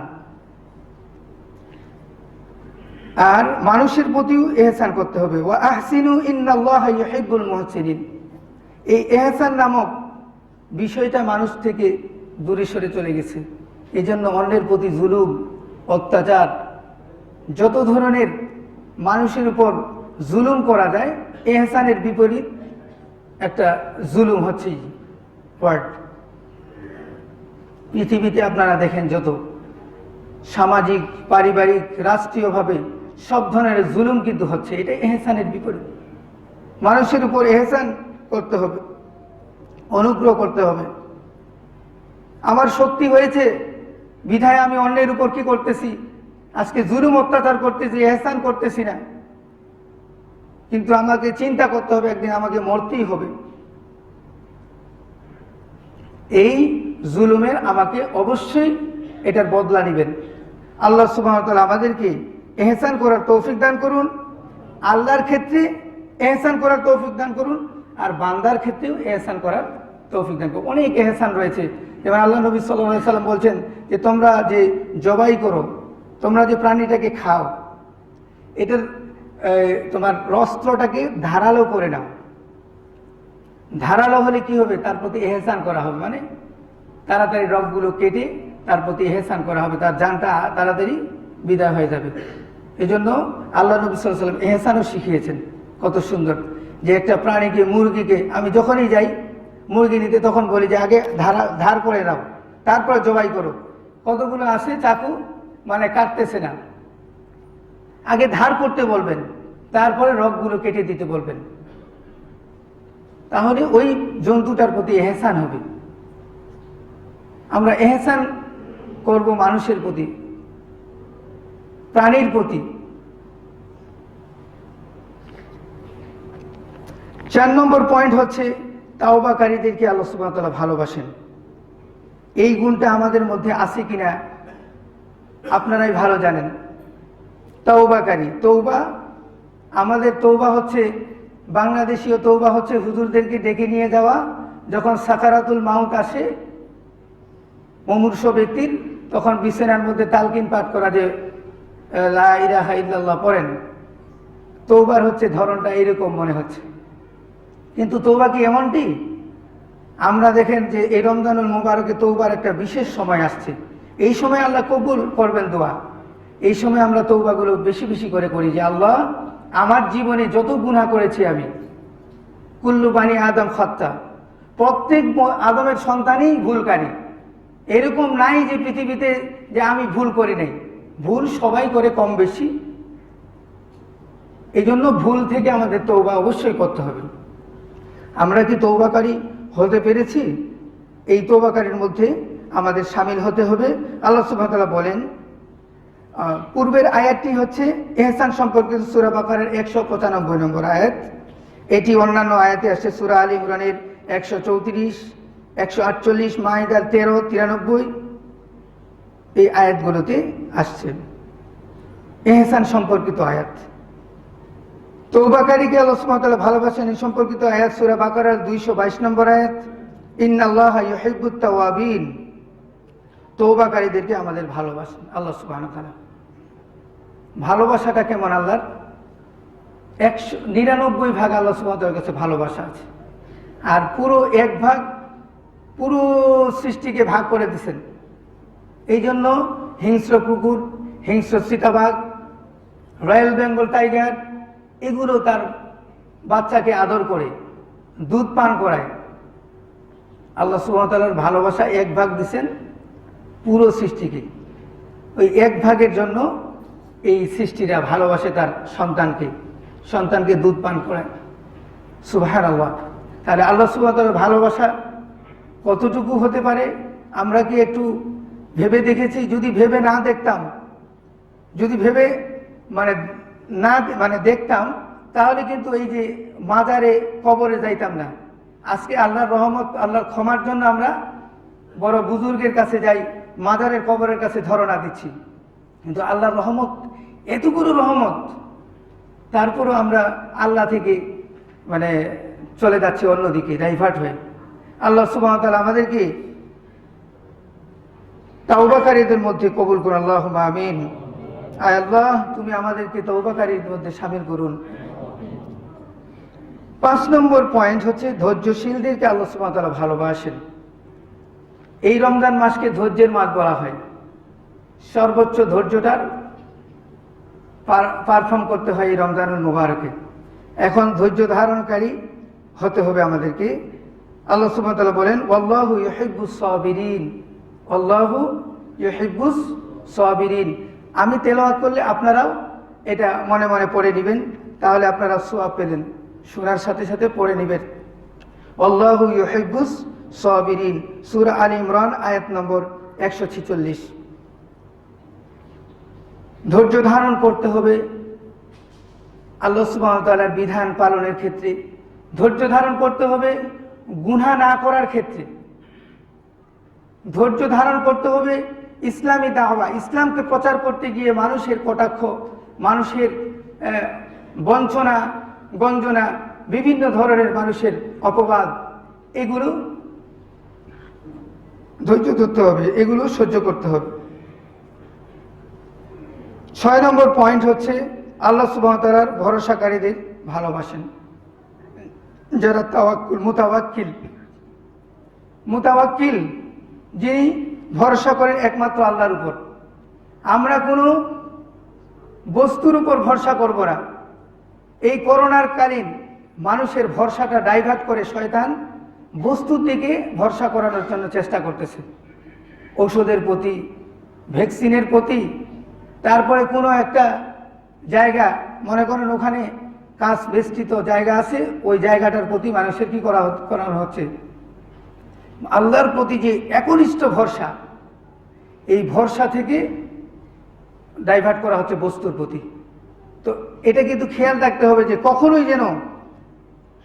আর মানুষের প্রতিও ইহসান করতে হবে। ওয়া আহসিনু ইন্নাল্লাহা ইউহিব্বুল মুহসিনিন। এই ইহসান নামক বিষয়টা মানুষ থেকে দূরে সরে চলে গেছে। এই জন্য অন্যের প্রতি জুলুম, অত্যাচার, যত ধরনের মানুষের উপর জুলুম করা যায়, ইহসানের বিপরীত একটা জুলুম হচ্ছে ওয়ার্ড। পৃথিবীতে আপনারা দেখেন যত সামাজিক, পারিবারিক, রাষ্ট্রীয়ভাবে সব ধরনের জুলুম কিন্তু হচ্ছে, এটা ইহসানের বিপরীত। মানুষের উপর ইহসান করতে হবে, অনুগ্রহ করতে হবে। আমার শক্তি হয়েছে বিধায় আমি অন্যের উপর কি করতেছি, আজকে জুলুম অত্যাচার করতেছি, ইহসান করতেছি না। কিন্তু আমাকে চিন্তা করতে হবে, একদিন আমাকে মরতেই হবে। এই জুলুমের আমাকে অবশ্যই এটার বদলা নেবেন। আল্লাহ সুবহানাহু ওয়া তাআলা আমাদেরকে ইহসান করার তৌফিক দান করুন, আল্লাহর ক্ষেত্রে ইহসান করার তৌফিক দান করুন, আর বান্দার ক্ষেত্রেও ইহসান করার তৌফিক দান করুন। অনেক ইহসান রয়েছে। যেমন আল্লাহ নবী সাল্লাল্লাহু আলাইহি সাল্লাম বলছেন যে তোমরা যে জবাই করো, তোমরা যে প্রাণীটাকে খাও, এটার তোমার রস্ত্রটাকে ধারালো করে নাও। ধারালো হলে কি হবে, তার প্রতি ইহসান করা হবে, মানে তাড়াতাড়ি রগগুলো কেটে তার প্রতি এহসান করা হবে, তার জানটা তাড়াতাড়ি বিদায় হয়ে যাবে। এই জন্য আল্লাহ নবী সাল্লাল্লাহু আলাইহি ওয়াসাল্লাম এহসানও শিখিয়েছেন। কত সুন্দর যে একটা প্রাণীকে, মুরগিকে আমি যখনই যাই মুরগি নিতে তখন বলি যে আগে ধার করে নাও, তারপরে জবাই করো। কতগুলো আসে চাকু মানে কাটতেছে না, আগে ধার করতে বলবেন, তারপরে রগগুলো কেটে দিতে বলবেন, তাহলে ওই জন্তুটার প্রতি এহসান হবে। আমরা এহসান করব মানুষের প্রতি, প্রাণীর প্রতি। 4 নম্বর পয়েন্ট হচ্ছে তাওবাকারীদেরকে আল্লাহ সুবহানাহু ওয়া তাআলা ভালোবাসেন। এই গুণটা আমাদের মধ্যে আছে কিনা আপনারাই ভালো জানেন। তাওবাকারী, তৌবা, আমাদের তৌবা হচ্ছে, বাংলাদেশীয় তৌবা হচ্ছে হুজুরদেরকে ডেকে নিয়ে যাওয়া, যখন সাকারাতুল মাউত আসে মুমূর্ষ ব্যক্তির, তখন বিছানার মধ্যে তালকিন পাঠ করা, যে লা ইলাহা ইল্লাল্লাহ পড়েন। তৌবার হচ্ছে ধরনটা এরকম মনে হচ্ছে, কিন্তু তৌবা কি এমনটি? আমরা দেখেন যে এই রমজানুল মুবারকে তৌবার একটা বিশেষ সময় আসছে। এই সময় আল্লাহ কবুল করবেন দোয়া। এই সময় আমরা তৌবাগুলো বেশি বেশি করে করি, যে আল্লাহ আমার জীবনে যত গুনাহ করেছি আমি, কুল্লু বানি আদম খাত্তা, প্রত্যেক আদমের সন্তানই ভুলকারী। এরকম নাই যে পৃথিবীতে যে আমি ভুল করি নাই, ভুল সবাই করে কম বেশি। এই জন্য ভুল থেকে আমাদের তৌবা অবশ্যই করতে হবে। আমরা কি তৌবাকারী হতে পেরেছি? এই তৌবাকারীর মধ্যে আমাদের শামিল হতে হবে। আল্লাহ সুবহানাহু ওয়া তাআলা বলেন, পূর্বের আয়াতটি হচ্ছে ইহসান সম্পর্কিত সূরা বাকারার 195 নম্বর আয়াত। এটি অন্যান্য আয়াতে আসছে সূরা আলী ইমরানের 134, 148, মাইদার 13, 93 এই আয়াতগুলোতে আসছে ইহসান সম্পর্কিত আয়াত। তৌবাকারীকে আল্লাহ সুবহানাহু ওয়া তাআলা ভালোবাসেন এই সম্পর্কিত আয়াত সূরা বাকারার 222 নম্বর আয়াত, ইন্নাল্লাহা ইউহিব্বুত তাওয়াবিন। তৌবাকারীদেরকে আমাদের ভালোবাসেন আল্লাহ সুবহানাহু ওয়া তাআলা। ভালোবাসাটা কেমন আল্লাহর? 99 ভাগ আল্লাহ সুবহানাহু ওয়া তাআলার কাছে ভালোবাসা আছে, আর পুরো 1 ভাগ পুরো সৃষ্টিকে ভাগ করে দিয়েছেন। এই জন্য হিংস্র কুকুর, হিংস্র চিতাবাঘ, রয়্যাল বেঙ্গল টাইগার, এগুলো তার বাচ্চাকে আদর করে দুধ পান করায়। আল্লাহ সুবহানাহু ওয়া তাআলার ভালোবাসা 1 ভাগ দিয়েছেন পুরো সৃষ্টিকে। ওই 1 ভাগের জন্য এই সৃষ্টিরা ভালোবাসে তার সন্তানকে দুধ পান করায়। সুবহানাল্লাহ। তাহলে আল্লাহ সুবহানাহু ওয়া তাআলার ভালোবাসা কতটুকু হতে পারে আমরা কি একটু ভেবে দেখেছি? যদি ভেবে না দেখতাম, যদি ভেবে দেখতাম, তাহলে কিন্তু এই যে মাজারে কবরে যাইতাম না। আজকে আল্লাহর রহমত, আল্লাহর ক্ষমার জন্য আমরা বড় বুজুর্গের কাছে যাই, মাজারের কবরের কাছে ধরনা দিচ্ছি, কিন্তু আল্লাহর রহমত এতগুলো রহমত, তারপরও আমরা আল্লাহ থেকে চলে যাচ্ছি অন্যদিকে, ডাইভার্ট হয়ে। আল্লাহ সুবহানাহু ওয়া তাআলা আমাদেরকে তাওবাকারীদের মধ্যে কবুল করুন, আল্লাহুম্মা আমিন। আয় আল্লাহ, তুমি আমাদেরকে তাওবাকারীদের মধ্যে শামিল করুন। 5 নম্বর পয়েন্ট হচ্ছে ধৈর্যশীলদেরকে আল্লাহ সুবহানাহু ওয়া তাআলা ভালোবাসেন। এই রমজান মাসকে ধৈর্যের মাস বলা হয়। সর্বোচ্চ ধৈর্যটার পারফর্ম করতে হয় এই রমজানুল মুবারকে। এখন ধৈর্য ধারণকারী হতে হবে আমাদেরকে। আল্লাহ সুবহানাহু ওয়া তাআলা বলেন, ওয়াল্লাহু ইউহিব্বুস সাবিরিন, আল্লাহু ইউহিব্বুস সাবিরিন। আমি তেলাওয়াত করলে আপনারাও এটা মনে মনে পড়ে নেবেন, তাহলে আপনারা সওয়াব পেলেন। শোনার সাথে সাথে পড়ে নেবেন। আল্লাহু ইউহিব্বুস সাবিরিন, সূরা আলী ইমরান আয়াত নম্বর 146। ধৈর্য ধারণ করতে হবে আল্লাহ সুবহানাহু ওয়া তাআলার বিধান পালনের ক্ষেত্রে। ধৈর্য ধারণ করতে হবে গুনাহ না করার ক্ষেত্রে। ধৈর্য ধারণ করতে হবে ইসলামী দাওয়া, ইসলামকে প্রচার করতে গিয়ে মানুষের কটাক্ষ, মানুষের বঞ্চনা, গঞ্জনা, বিভিন্ন ধরনের মানুষের অপবাদ, এগুলো ধৈর্য ধরতে হবে, এগুলো সহ্য করতে হবে। 6 নম্বর পয়েন্ট হচ্ছে আল্লাহ সুবহানাহু ওয়া তাআলার ভরসাকারীদের ভালোবাসেন, যারা মুতাওয়াক্কিল, যিনি ভরসা করেন একমাত্র আল্লাহর উপর। আমরা কোনো বস্তুর উপর ভরসা করব না। এই করোনার কালীন মানুষের ভরসাটা ডাইভার্ট করে শয়তান বস্তুর দিকে ভরসা করানোর জন্য চেষ্টা করতেছে, ঔষধের প্রতি, ভ্যাকসিনের প্রতি। তারপরে কোনো একটা জায়গা মনে করেন ওখানে কাঁচ বেষ্টিত জায়গা আছে, ওই জায়গাটার প্রতি মানুষের কি করানো হচ্ছে, আল্লাহর প্রতি যে একনিষ্ঠ ভরসা, এই ভরসা থেকে ডাইভার্ট করা হচ্ছে বস্তুর প্রতি। তো এটা কিন্তু খেয়াল রাখতে হবে যে কখনোই যেন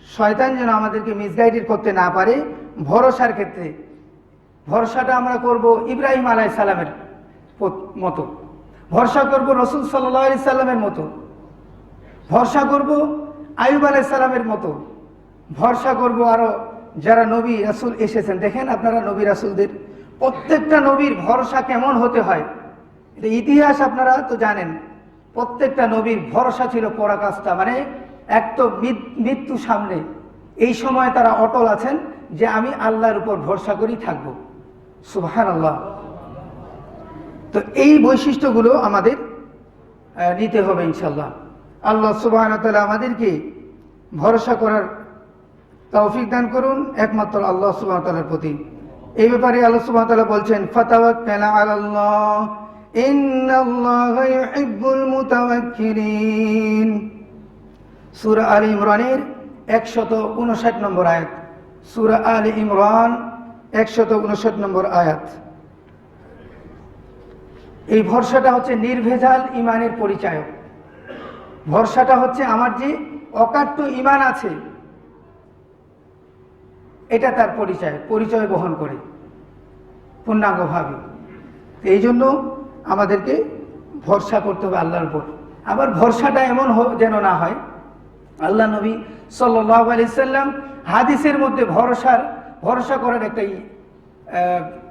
শয়তান যেন আমাদেরকে মিসগাইডেড করতে না পারে। ভরসার ক্ষেত্রে ভরসাটা আমরা করব ইব্রাহিম আলাইহিস সালামের মতো, ভরসা করব রাসূল সাল্লাল্লাহু আলাইহি সাল্লামের মতো, ভরসা করব আইয়ুব আলাইহিস সালামের মতো, ভরসা করব আরো যারা নবী রাসূল এসেছেন। দেখেন আপনারা নবী রাসূলদের প্রত্যেকটা নবীর ভরসা কেমন হতে হয়, এটা ইতিহাস আপনারা তো জানেন। প্রত্যেকটা নবীর ভরসা ছিল পরাকাষ্ঠা, মানে এক তো মৃত্যু সামনে, এই সময় তারা অটল আছেন যে আমি আল্লাহর উপর ভরসা করেই থাকব। সুবহানাল্লাহ। তো এই বৈশিষ্ট্যগুলো আমাদের নিতে হবে ইনশাআল্লাহ। আল্লাহ সুবহানাহু ওয়া তাআলা আমাদেরকে ভরসা করার তৌফিক দান করুন একমাত্র আল্লাহ সুবহানাহু ওয়া তাআলার প্রতি। এই ব্যাপারে আল্লাহ সুবহানাহু ওয়া তাআলা বলছেন, ফাতাওয়াক্কাল আলাল্লাহ ইন্নাল্লাহা ইউহিব্বুল মুতাওয়াক্কিলিন। সূরা আলে ইমরানের 159 নম্বর আয়াত। সূরা আলে ইমরান 159 নম্বর আয়াত। এই ভরসাটা হচ্ছে নির্ভেজাল ইমানের পরিচায়ক। ভরসাটা হচ্ছে আমার যে অকাট্য ইমান আছে, এটা তার পরিচয় বহন করে পূর্ণাঙ্গভাবে। এই জন্য আমাদেরকে ভরসা করতে হবে আল্লাহর উপর। আবার ভরসাটা এমন যেন না হয়, আল্লাহ নবী সাল্লাল্লাহু আলাইহি সাল্লাম হাদিসের মধ্যে ভরসা করার একটা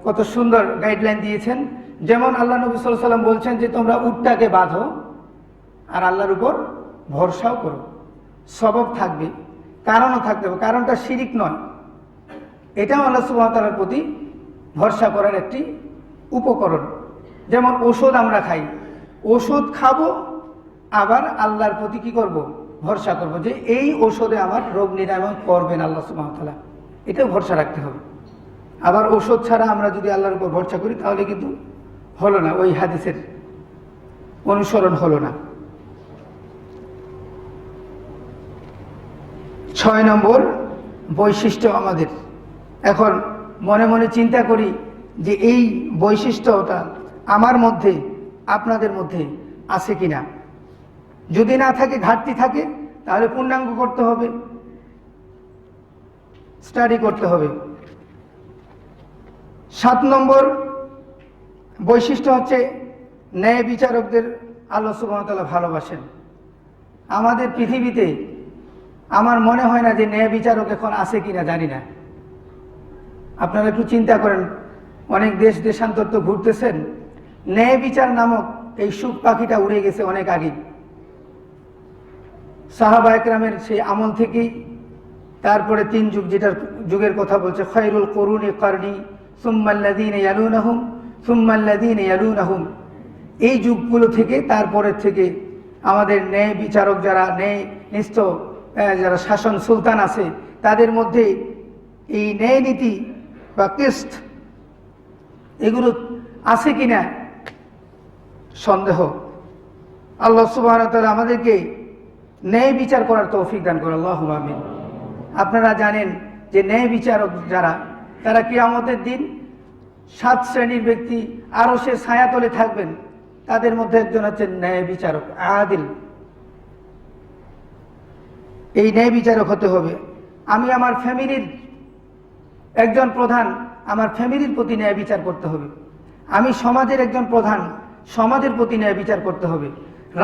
কত সুন্দর গাইডলাইন দিয়েছেন। যেমন আল্লাহ নবী সাল্লাল্লাহু আলাইহি সাল্লাম বলছেন যে তোমরা উটটাকে বাঁধো আর আল্লাহর উপর ভরসাও করো, সবব থাকবে, কারণও থাকতে হবে, কারণটা শিরিক নয়। এটাও আল্লাহ সুবহানাহু ওয়া তাআলার প্রতি ভরসা করার একটি উপকরণ। যেমন ওষুধ আমরা খাই, ওষুধ খাবো আবার আল্লাহর প্রতি কি করব, ভরসা করব যে এই ওষুধে আমার রোগ নিরাময় করবেন আল্লাহ সুবহানাহু ওয়া তাআলা, এটাও ভরসা রাখতে হবে। আবার ওষুধ ছাড়া আমরা যদি আল্লাহর উপর ভরসা করি তাহলে কিন্তু হলো না, ওই হাদিসের অনুসরণ হলো না। 6 নম্বর বৈশিষ্ট্য আমাদের, এখন মনে মনে চিন্তা করি যে এই বৈশিষ্ট্যটা আমার মধ্যে আপনাদের মধ্যে আছে কিনা। যদি না থাকে, ঘাটতি থাকে, তাহলে পূর্ণাঙ্গ করতে হবে, স্টাডি করতে হবে। 7 নম্বর বৈশিষ্ট্য হচ্ছে ন্যায় বিচারকদের আল্লাহ সুবহানাহু ওয়া তাআলা ভালোবাসেন। আমাদের পৃথিবীতে আমার মনে হয় না যে ন্যায় বিচারক এখন আছে কিনা, জানি না। আপনারা একটু চিন্তা করেন, অনেক দেশান্তর তো ঘুরতেছেন, ন্যায় বিচার নামক এই সুখ পাখিটা উড়ে গেছে অনেক আগে। সাহাবা একরামের সেই আমল থেকেই তারপরে 3 যুগ, যেটার যুগের কথা বলছে, খায়রুল কুরুনি কারনি সুম্মাল্লাযীনা ইয়ালুনাহুম সুম্মাল্লাযীনা ইয়ালুনাহুম, এই যুগগুলো থেকে তারপরের থেকে আমাদের ন্যায় বিচারক যারা, ন্যায় নিষ্ঠ যারা শাসন সুলতান আছে, তাদের মধ্যে এই ন্যায় নীতি বা কিস্ত এগুলো আছে কিনা সন্দেহ। আল্লাহ সুবহানাহু ওয়া তাআলা আমাদেরকে ন্যায় বিচার করার তৌফিক দান করে, আল্লাহুম্মা আমিন। আপনারা জানেন যে ন্যায় বিচারক যারা, তারা কিয়ামতের দিন 7 শ্রেণীর ব্যক্তি আরশের ছায়াতলে থাকবেন। তাদের মধ্যে একজন হচ্ছেন ন্যায় বিচারক, আদিল। এই ন্যায় বিচারক হতে হবে। আমি আমার ফ্যামিলির একজন প্রধান, আমার ফ্যামিলির প্রতি ন্যায় বিচার করতে হবে। আমি সমাজের একজন প্রধান, সমাজের প্রতি ন্যায় বিচার করতে হবে।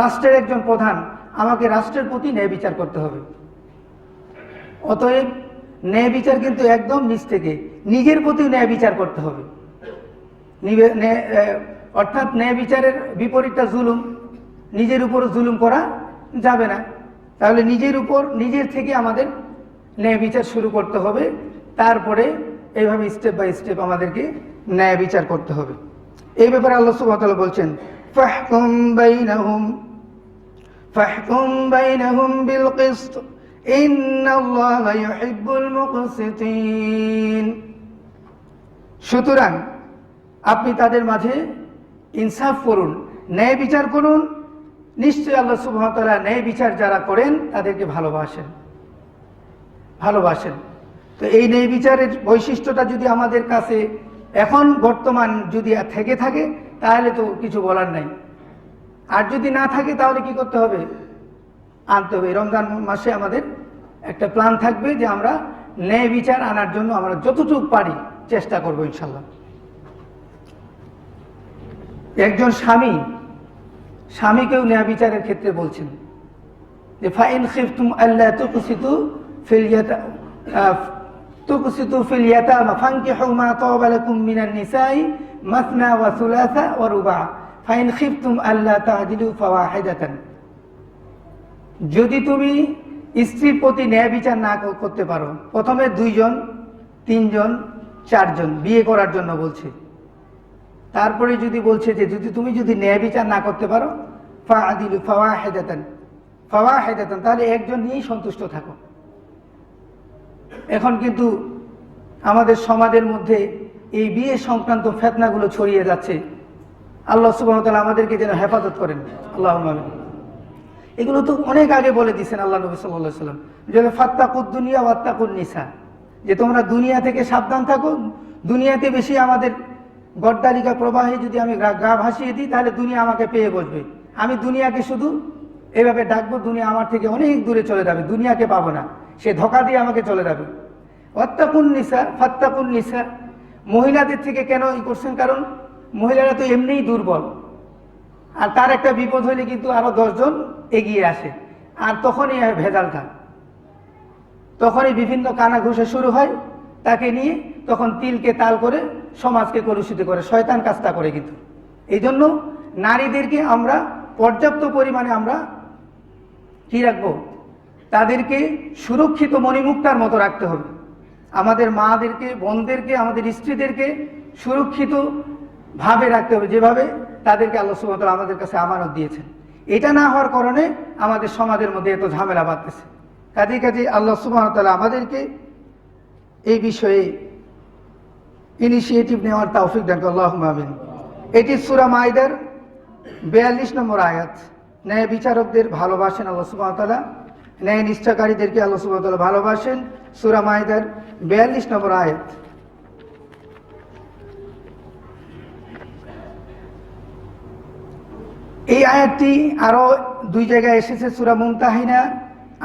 রাষ্ট্রের একজন প্রধান, আমাকে রাষ্ট্রের প্রতি ন্যায় বিচার করতে হবে। অতএব ন্যায় বিচার কিন্তু একদম নিজ থেকে নিজের প্রতি ন্যায় বিচার করতে হবে। অর্থাৎ ন্যায় বিচারের বিপরীতটা জুলুম, নিজের উপর জুলুম করা যাবে না। তাহলে নিজের থেকে আমাদের ন্যায় বিচার শুরু করতে হবে। তারপরে এইভাবে স্টেপ বাই স্টেপ আমাদেরকে ন্যায় বিচার করতে হবে। এই ব্যাপারে আল্লাহ সুবহানাহু ওয়া তাআলা বলছেন, ফাহকুম বাইনাহুম বিল কিসত ইন্নাল্লাহা ইউহিব্বুল মুকসিতিন। সুতরাং আপনি তাদের মাঝে ইনসাফ করুন, ন্যায় বিচার করুন। নিশ্চয়ই আল্লাহ সুবহানাহু ওয়া তাআলা ন্যায় বিচার যারা করেন তাদেরকে ভালোবাসেন। তো এই ন্যায় বিচারের বৈশিষ্ট্যটা যদি আমাদের কাছে এখন বর্তমান যদি থেকে থাকে তাহলে তো কিছু বলার নাই, আর যদি না থাকে তাহলে কি করতে হবে? আনতে হবে। রমজান মাসে আমাদের একটা প্ল্যান থাকবে যে আমরা ন্যায় বিচার আনার জন্য আমরা যতটুকু পারি চেষ্টা করবো ইনশাল্লাহ। একজন স্বামীকেও ন্যায় বিচারের ক্ষেত্রে বলছেন যে ফাইন খিফতুম আল্লা তুকসিতু ফিল ইয়াতামা ফানকিহু মা তাবা লাকুম মিনান নিসাই মাসনা ওয়া সুলাসা ওয়া রুবা ফাইন খিফতুম আল্লা তা'দিলু ফাওয়াহিদাতান। যদি তুমি স্ত্রীর প্রতি ন্যায় বিচার না করতে পারো, প্রথমে 2 জন 3 জন 4 জন বিয়ে করার জন্য বলছে, তারপরে যদি বলছে যে তুমি যদি ন্যায় বিচার না করতে পারো ফা'দিলু ফাওয়াহিদাতান তাহলে একজন নিয়েই সন্তুষ্ট থাকো। এখন কিন্তু আমাদের সমাজের মধ্যে এই বিয়ে সংক্রান্ত ফিতনাগুলো ছড়িয়ে যাচ্ছে। আল্লাহ সুবহানাহু ওয়া তাআলা আমাদেরকে যেন হেফাজত করেন, আল্লাহুম্মা আমিন। এগুলো তো অনেক আগে বলে দিয়েছেন আল্লাহ নবী সাল্লাল্লাহু আলাইহি ওয়াসাল্লাম, যে ফাত্তাকুদ দুনিয়া ওয়াত্তাকুন নিসা, যে তোমরা দুনিয়া থেকে সাবধান থাকো। দুনিয়াতে বেশি আমাদের গড্ডালিকা প্রবাহে যদি আমি গা ভাসিয়ে দিই তাহলে দুনিয়া আমাকে পেয়ে বসবে। আমি দুনিয়াকে শুধু এভাবে ডাকবো, দুনিয়া আমার থেকে অনেক দূরে চলে যাবে, দুনিয়াকে পাবো না, সে ধোঁকা দিয়ে আমাকে চলে যাবে। ওয়াত্তাকুন নিসা ফাত্তাকুন নিসা, মহিলাদের থেকে কেন করছেন? কারণ মহিলারা তো এমনিই দুর্বল, আর তার একটা বিপদ হইলে কিন্তু আরো 10 জন এগিয়ে আসে, আর তখনই ভেজালটা, তখনই বিভিন্ন কানাঘুষা শুরু হয় তাকে নিয়ে, তখন তিলকে তাল করে সমাজকে কলুষিত করে, শয়তান কাজটা করে। কিন্তু এই জন্য নারীদেরকে আমরা পর্যাপ্ত পরিমাণে আমরা কি রাখবো? তাদেরকে সুরক্ষিত মণিমুক্তার মতো রাখতে হবে। আমাদের মাদেরকে, বোনদেরকে, আমাদের স্ত্রীদেরকে সুরক্ষিত ভাবে রাখতে হবে, যেভাবে তাদেরকে আল্লাহ সুবহানাহু ওয়া তাআলা আমাদের কাছে আমানত দিয়েছেন। এটা না হওয়ার কারণে আমাদের সমাজের মধ্যে এত ঝামেলা বাঁধতেছে। কাজে আল্লাহ সুবহানাহু ওয়া তাআলা আমাদেরকে এই বিষয়ে ইনিশিয়েটিভ নেওয়ার তৌফিক দান করুন, আল্লাহুম্মা আমিন। এটি সূরা মাইদার 42 নম্বর আয়াত। ন্যায় বিচারকদের ভালোবাসেন আল্লাহ সুবহানাহু ওয়া তাআলা, ন্যায় নিষ্ঠাকারীদেরকে আল্লাহ সুবহানাহু ওয়া তাআলা ভালোবাসেন। সূরা মাইদার 42 নম্বর আয়াত। এই আয়াতটি আরো 2 জায়গায় এসেছে, সূরা মুমতাহিনা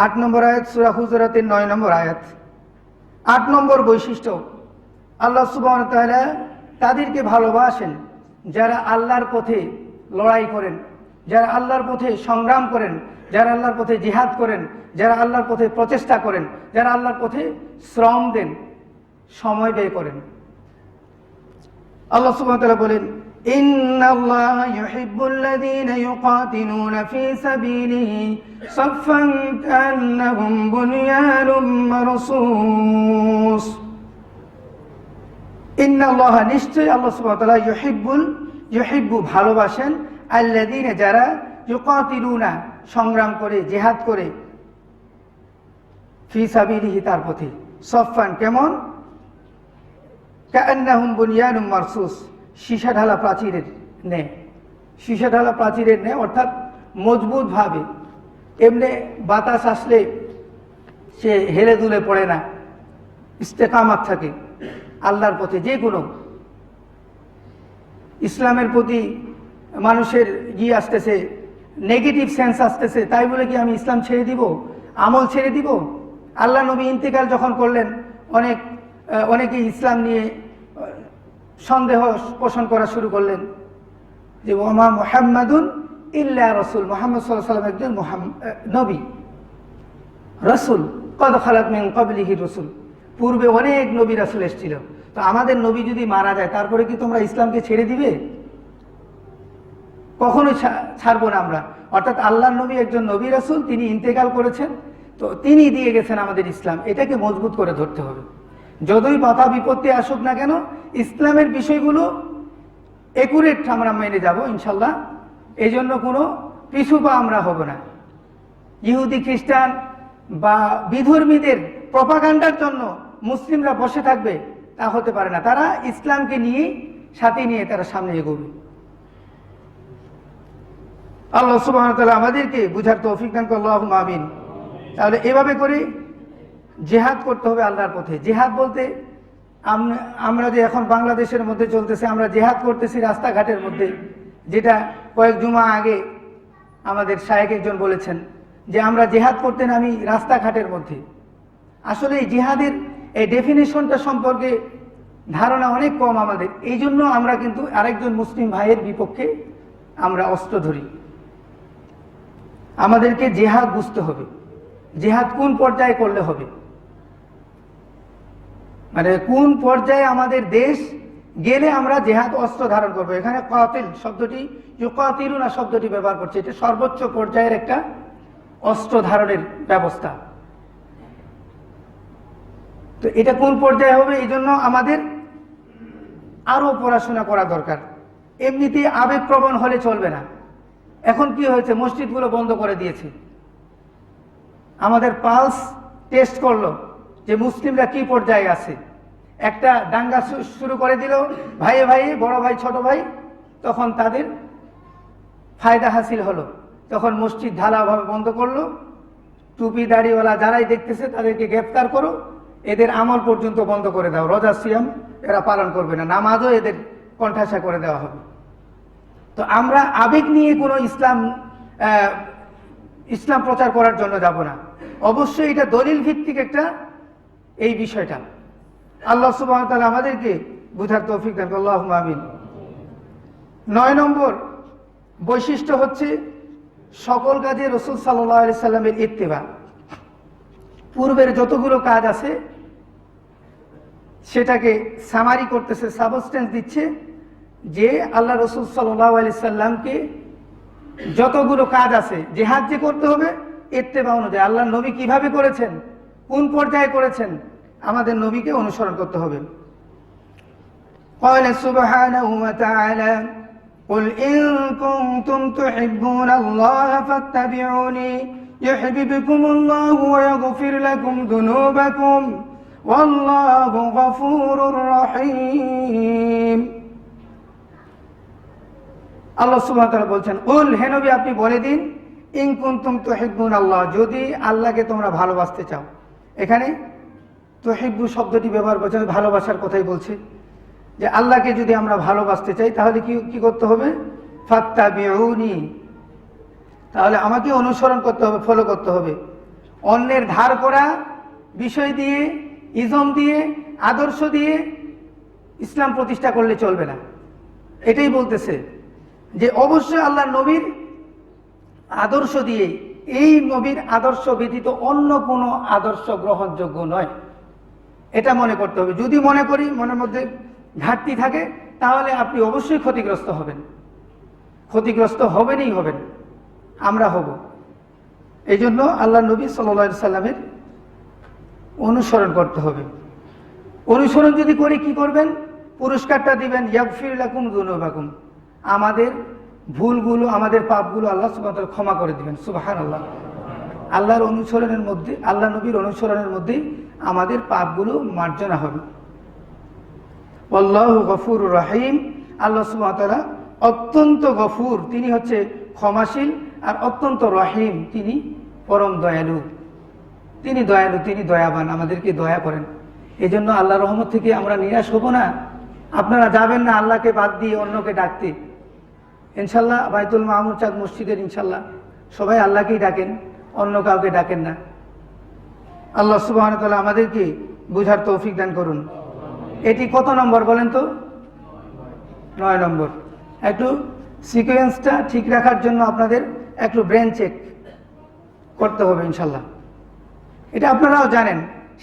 8 নম্বর আয়াত, সূরা হুজুরাতের 9 নম্বর আয়াত। 8 নম্বর বৈশিষ্ট্য, আল্লাহ সুবহানাহু ওয়া তাআলা তাদেরকে ভালোবাসেন যারা আল্লাহর পথে লড়াই করেন, যারা আল্লাহর পথে সংগ্রাম করেন, যারা আল্লাহর পথে জিহাদ করেন, যারা আল্লাহর পথে প্রচেষ্টা করেন, যারা আল্লাহর পথে শ্রম দেন, সময় ব্যয় করেন। আল্লাহ সুবহানাহু ওয়া তাআলা বলেন, ইন্নাল্লাহা ইউহিব্বুল্লাযীনা ইউকাতিলুনা ফী সাবিলিহি সাফফান কান্নাহুম বুনয়ানুম মারসুস। ইন্নাল্লাহা, নিশ্চয় আল্লাহ সুবহানাহু ওয়া তাআলা ইউহিব্বু ভালোবাসেন, আল্লাযীনা যারা ইউকাতিলুনা সংগ্রাম করে, জিহাদ করে, ফি সাবিলিহি তার পথে, সাফফান কেমন? কান্নাহুম বুনয়ানুম মারসুস, সীসা ঢালা প্রাচীরের ন্যায়। সীসা ঢালা প্রাচীরের ন্যায় অর্থাৎ মজবুত ভাবে, এমনি বাতাস আসলে সে হেলে দুলে পড়ে না, ইস্তেকামাত থাকে আল্লাহর পথে। যে কোনো ইসলামের প্রতি মানুষের আসতেছে, নেগেটিভ সেন্স আসতেছে, তাই বলে কি আমি ইসলাম ছেড়ে দিব, আমল ছেড়ে দিব? আল্লাহ নবী ইন্তেকাল যখন করলেন, অনেকে ইসলাম নিয়ে সন্দেহ পোষণ করা শুরু করলেন, যে ওমা মুহাম্মাদুন ইল্লা রাসূল, মুহাম্মদ সাল্লাল্লাহু আলাইহি ওয়াসাল্লাম একজন নবী, রাসূল, কদ খালাত মিন ক্বাবলিহি রাসূল, পূর্বে অনেক নবী রাসূল এসেছিল, তো আমাদের নবী যদি মারা যায় তারপরে কি তোমরা ইসলামকে ছেড়ে দিবে? কখনোই ছাড়বো না আমরা। অর্থাৎ আল্লাহর নবী একজন নবী রাসূল, তিনি ইন্তেকাল করেছেন, তো তিনি দিয়ে গেছেন আমাদের ইসলাম, এটাকে মজবুত করে ধরতে হবে। যতই বাধা বিপত্তি আসুক না কেন ইসলামের বিষয়গুলো একুরেট আমরা মেনে যাব ইনশাল্লাহ। এই জন্য কোনো পিছু পা আমরা হব না। ইহুদি খ্রিস্টান বা বিধর্মীদের প্রপাগান্ডার জন্য মুসলিমরা বসে থাকবে তা হতে পারে না। তারা ইসলামকে নিয়ে সাথে নিয়ে তারা সামনে এগোবে। আল্লাহ সুবহানাহু ওয়া তাআলা আমাদেরকে বুঝার তৌফিক দান করুন, আল্লাহুম্মা আমিন। তাহলে এভাবে করে জিহাদ করতে হবে আল্লাহর পথে। জিহাদ বলতে আমরা যে এখন বাংলাদেশের মধ্যে চলতেছে, আমরা জিহাদ করতেছি রাস্তাঘাটের মধ্যে, যেটা কয়েক জুমা আগে আমাদের শায়েখ একজন বলেছেন যে আমরা জিহাদ করতে নামি রাস্তাঘাটের মধ্যে। আসলে এই জিহাদের এই ডেফিনেশনটা সম্পর্কে ধারণা অনেক কম আমাদের। এই জন্য আমরা কিন্তু আরেকজন মুসলিম ভাইয়ের বিপক্ষে আমরা অস্ত্র ধরি। আমাদেরকে জিহাদ বুঝতে হবে, জিহাদ কোন পর্যায়ে করলে হবে, মানে কোন পর্যায়ে আমাদের দেশ গেলে আমরা জিহাদ অস্ত্র ধারণ করব। এখানে কাতিল শব্দটি, ইউকাতিলুনা শব্দটি ব্যবহার করছে, এটা সর্বোচ্চ পর্যায়ের একটা অস্ত্র ধারণের ব্যবস্থা। তো এটা কোন পর্যায়ে হবে, এই জন্য আমাদের আরো পড়াশোনা করা দরকার। এমনিতেই আবেগপ্রবণ হলে চলবে না। এখন কি হয়েছে, মসজিদগুলো বন্ধ করে দিয়েছে। আমাদের পালস টেস্ট করলো যে মুসলিমরা কি পর্যায়ে আছে। একটা দাঙ্গা শুরু করে দিল, ভাইয়ে ভাইয়ে, বড় ভাই ছোট ভাই, তখন তাদের ফায়দা হাসিল হলো। তখন মসজিদ ঢালাওভাবে বন্ধ করলো। টুপি দাড়িওয়ালা যারাই দেখতেছে তাদেরকে গ্রেফতার করো, এদের আমল পর্যন্ত বন্ধ করে দাও, রোজা সিয়াম এরা পালন করবে না, নামাজও এদের কণ্ঠাসা করে দেওয়া হবে। তো আমরা আবেগ নিয়ে কোনো ইসলাম প্রচার করার জন্য যাব না। অবশ্যই এটা দলিল ভিত্তিক একটা এই বিষয়টা। আল্লাহ সুবহানাহু ওয়া তাআলা আমাদেরকে বুঝার তৌফিক দান করুন, আল্লাহুম্মা আমিন। 9 নম্বর বৈশিষ্ট্য হচ্ছে সকল কাজে রাসূল সাল্লাল্লাহু আলাইহি সাল্লামের ইত্তেবা। পূর্বের যতগুলো কাজ আছে সেটাকে সামারি করতেছে, সাবস্টেন্স দিচ্ছে যে আল্লাহ রাসূল সাল্লাল্লাহু আলাইহি সাল্লামকে যতগুলো কাজ আছে জিহাদ যে করতে হবে ইত্তেবা অনুযায়ী। আল্লাহ নবী কিভাবে করেছেন, কোন পর্যায়ে করেছেন, আমাদের নবীকে অনুসরণ করতে হবে। قال سبحانه وتعالى قل إن كنتم تحبون الله فاتبعوني يحببكم الله ويغفر لكم ذنوبكم والله غفور رحيم। আল্লাহ সুবহানাহু ওয়া তাআলা বলছেন, কুল, হে নবী আপনি বলে দিন, ইন কুনতুম তুহিব্বুন আল্লাহ, যদি আল্লাহকে তোমরা ভালোবাসতে চাও। এখানে তুহিব্বু শব্দটি ব্যবহার করছে ভালোবাসার কথাই বলছে, যে আল্লাহকে যদি আমরা ভালোবাসতে চাই তাহলে কি করতে হবে, ফাত্তাবিউনি, তাহলে আমাকে অনুসরণ করতে হবে, ফলো করতে হবে। অন্যের ধার করা বিষয় দিয়ে, ইজম দিয়ে, আদর্শ দিয়ে ইসলাম প্রতিষ্ঠা করলে চলবে না। এটাই বলতেছে যে অবশ্যই আল্লাহ নবীর আদর্শ দিয়ে, এই নবীর আদর্শ ব্যতীত অন্য কোনো আদর্শ গ্রহণযোগ্য নয়, এটা মনে করতে হবে। যদি মনে করি মনের মধ্যে ঘাটতি থাকে তাহলে আপনি অবশ্যই ক্ষতিগ্রস্ত হবেন, ক্ষতিগ্রস্ত হবেনই হবেন, আমরা হব। এই জন্য আল্লাহ নবী সাল্লাল্লাহু আলাইহি সাল্লামের অনুসরণ করতে হবে। অনুসরণ যদি করি কি করবেন, পুরস্কারটা দিবেন, ইয়াগফির লাকুম যুনুবাকুম, আমাদের ভুলগুলো, আমাদের পাপগুলো আল্লাহ সুবহানাহু ওয়া তাআলা ক্ষমা করে দিবেন। সুবহানাল্লাহ। আল্লাহর অনুসরণের মধ্যে, আল্লাহ নবীর অনুসরণের মধ্যে আমাদের পাপগুলো মার্জনা হবে। আল্লাহু গফুরুর রহিম, আল্লাহ সুবহানাহু ওয়া তাআলা অত্যন্ত গফুর, তিনি হচ্ছে ক্ষমাশীল, আর অত্যন্ত রহিম, তিনি পরম দয়ালু। তিনি দয়ালু, তিনি দয়াবান, আমাদেরকে দয়া করেন। এই জন্য আল্লাহর রহমত থেকে আমরা নিরাশ হব না। আপনারা যাবেন না আল্লাহকে বাদ দিয়ে অন্যকে ডাকতে। ইনশাল্লাহ বাইতুল মামুর চাঁদ মসজিদের ইনশাল্লাহ সবাই আল্লাহকেই ডাকেন, অন্য কাউকে ডাকেন না। আল্লাহ সুবহানাহু ওয়া তাআলা আমাদেরকে বুঝার তৌফিক দান করুন। এটি কত নম্বর বলেন তো? 9 নম্বর। একটু সিকোয়েন্সটা ঠিক রাখার জন্য আপনাদের একটু ব্রেন চেক করতে হবে ইনশাল্লাহ। এটা আপনারাও জানেন,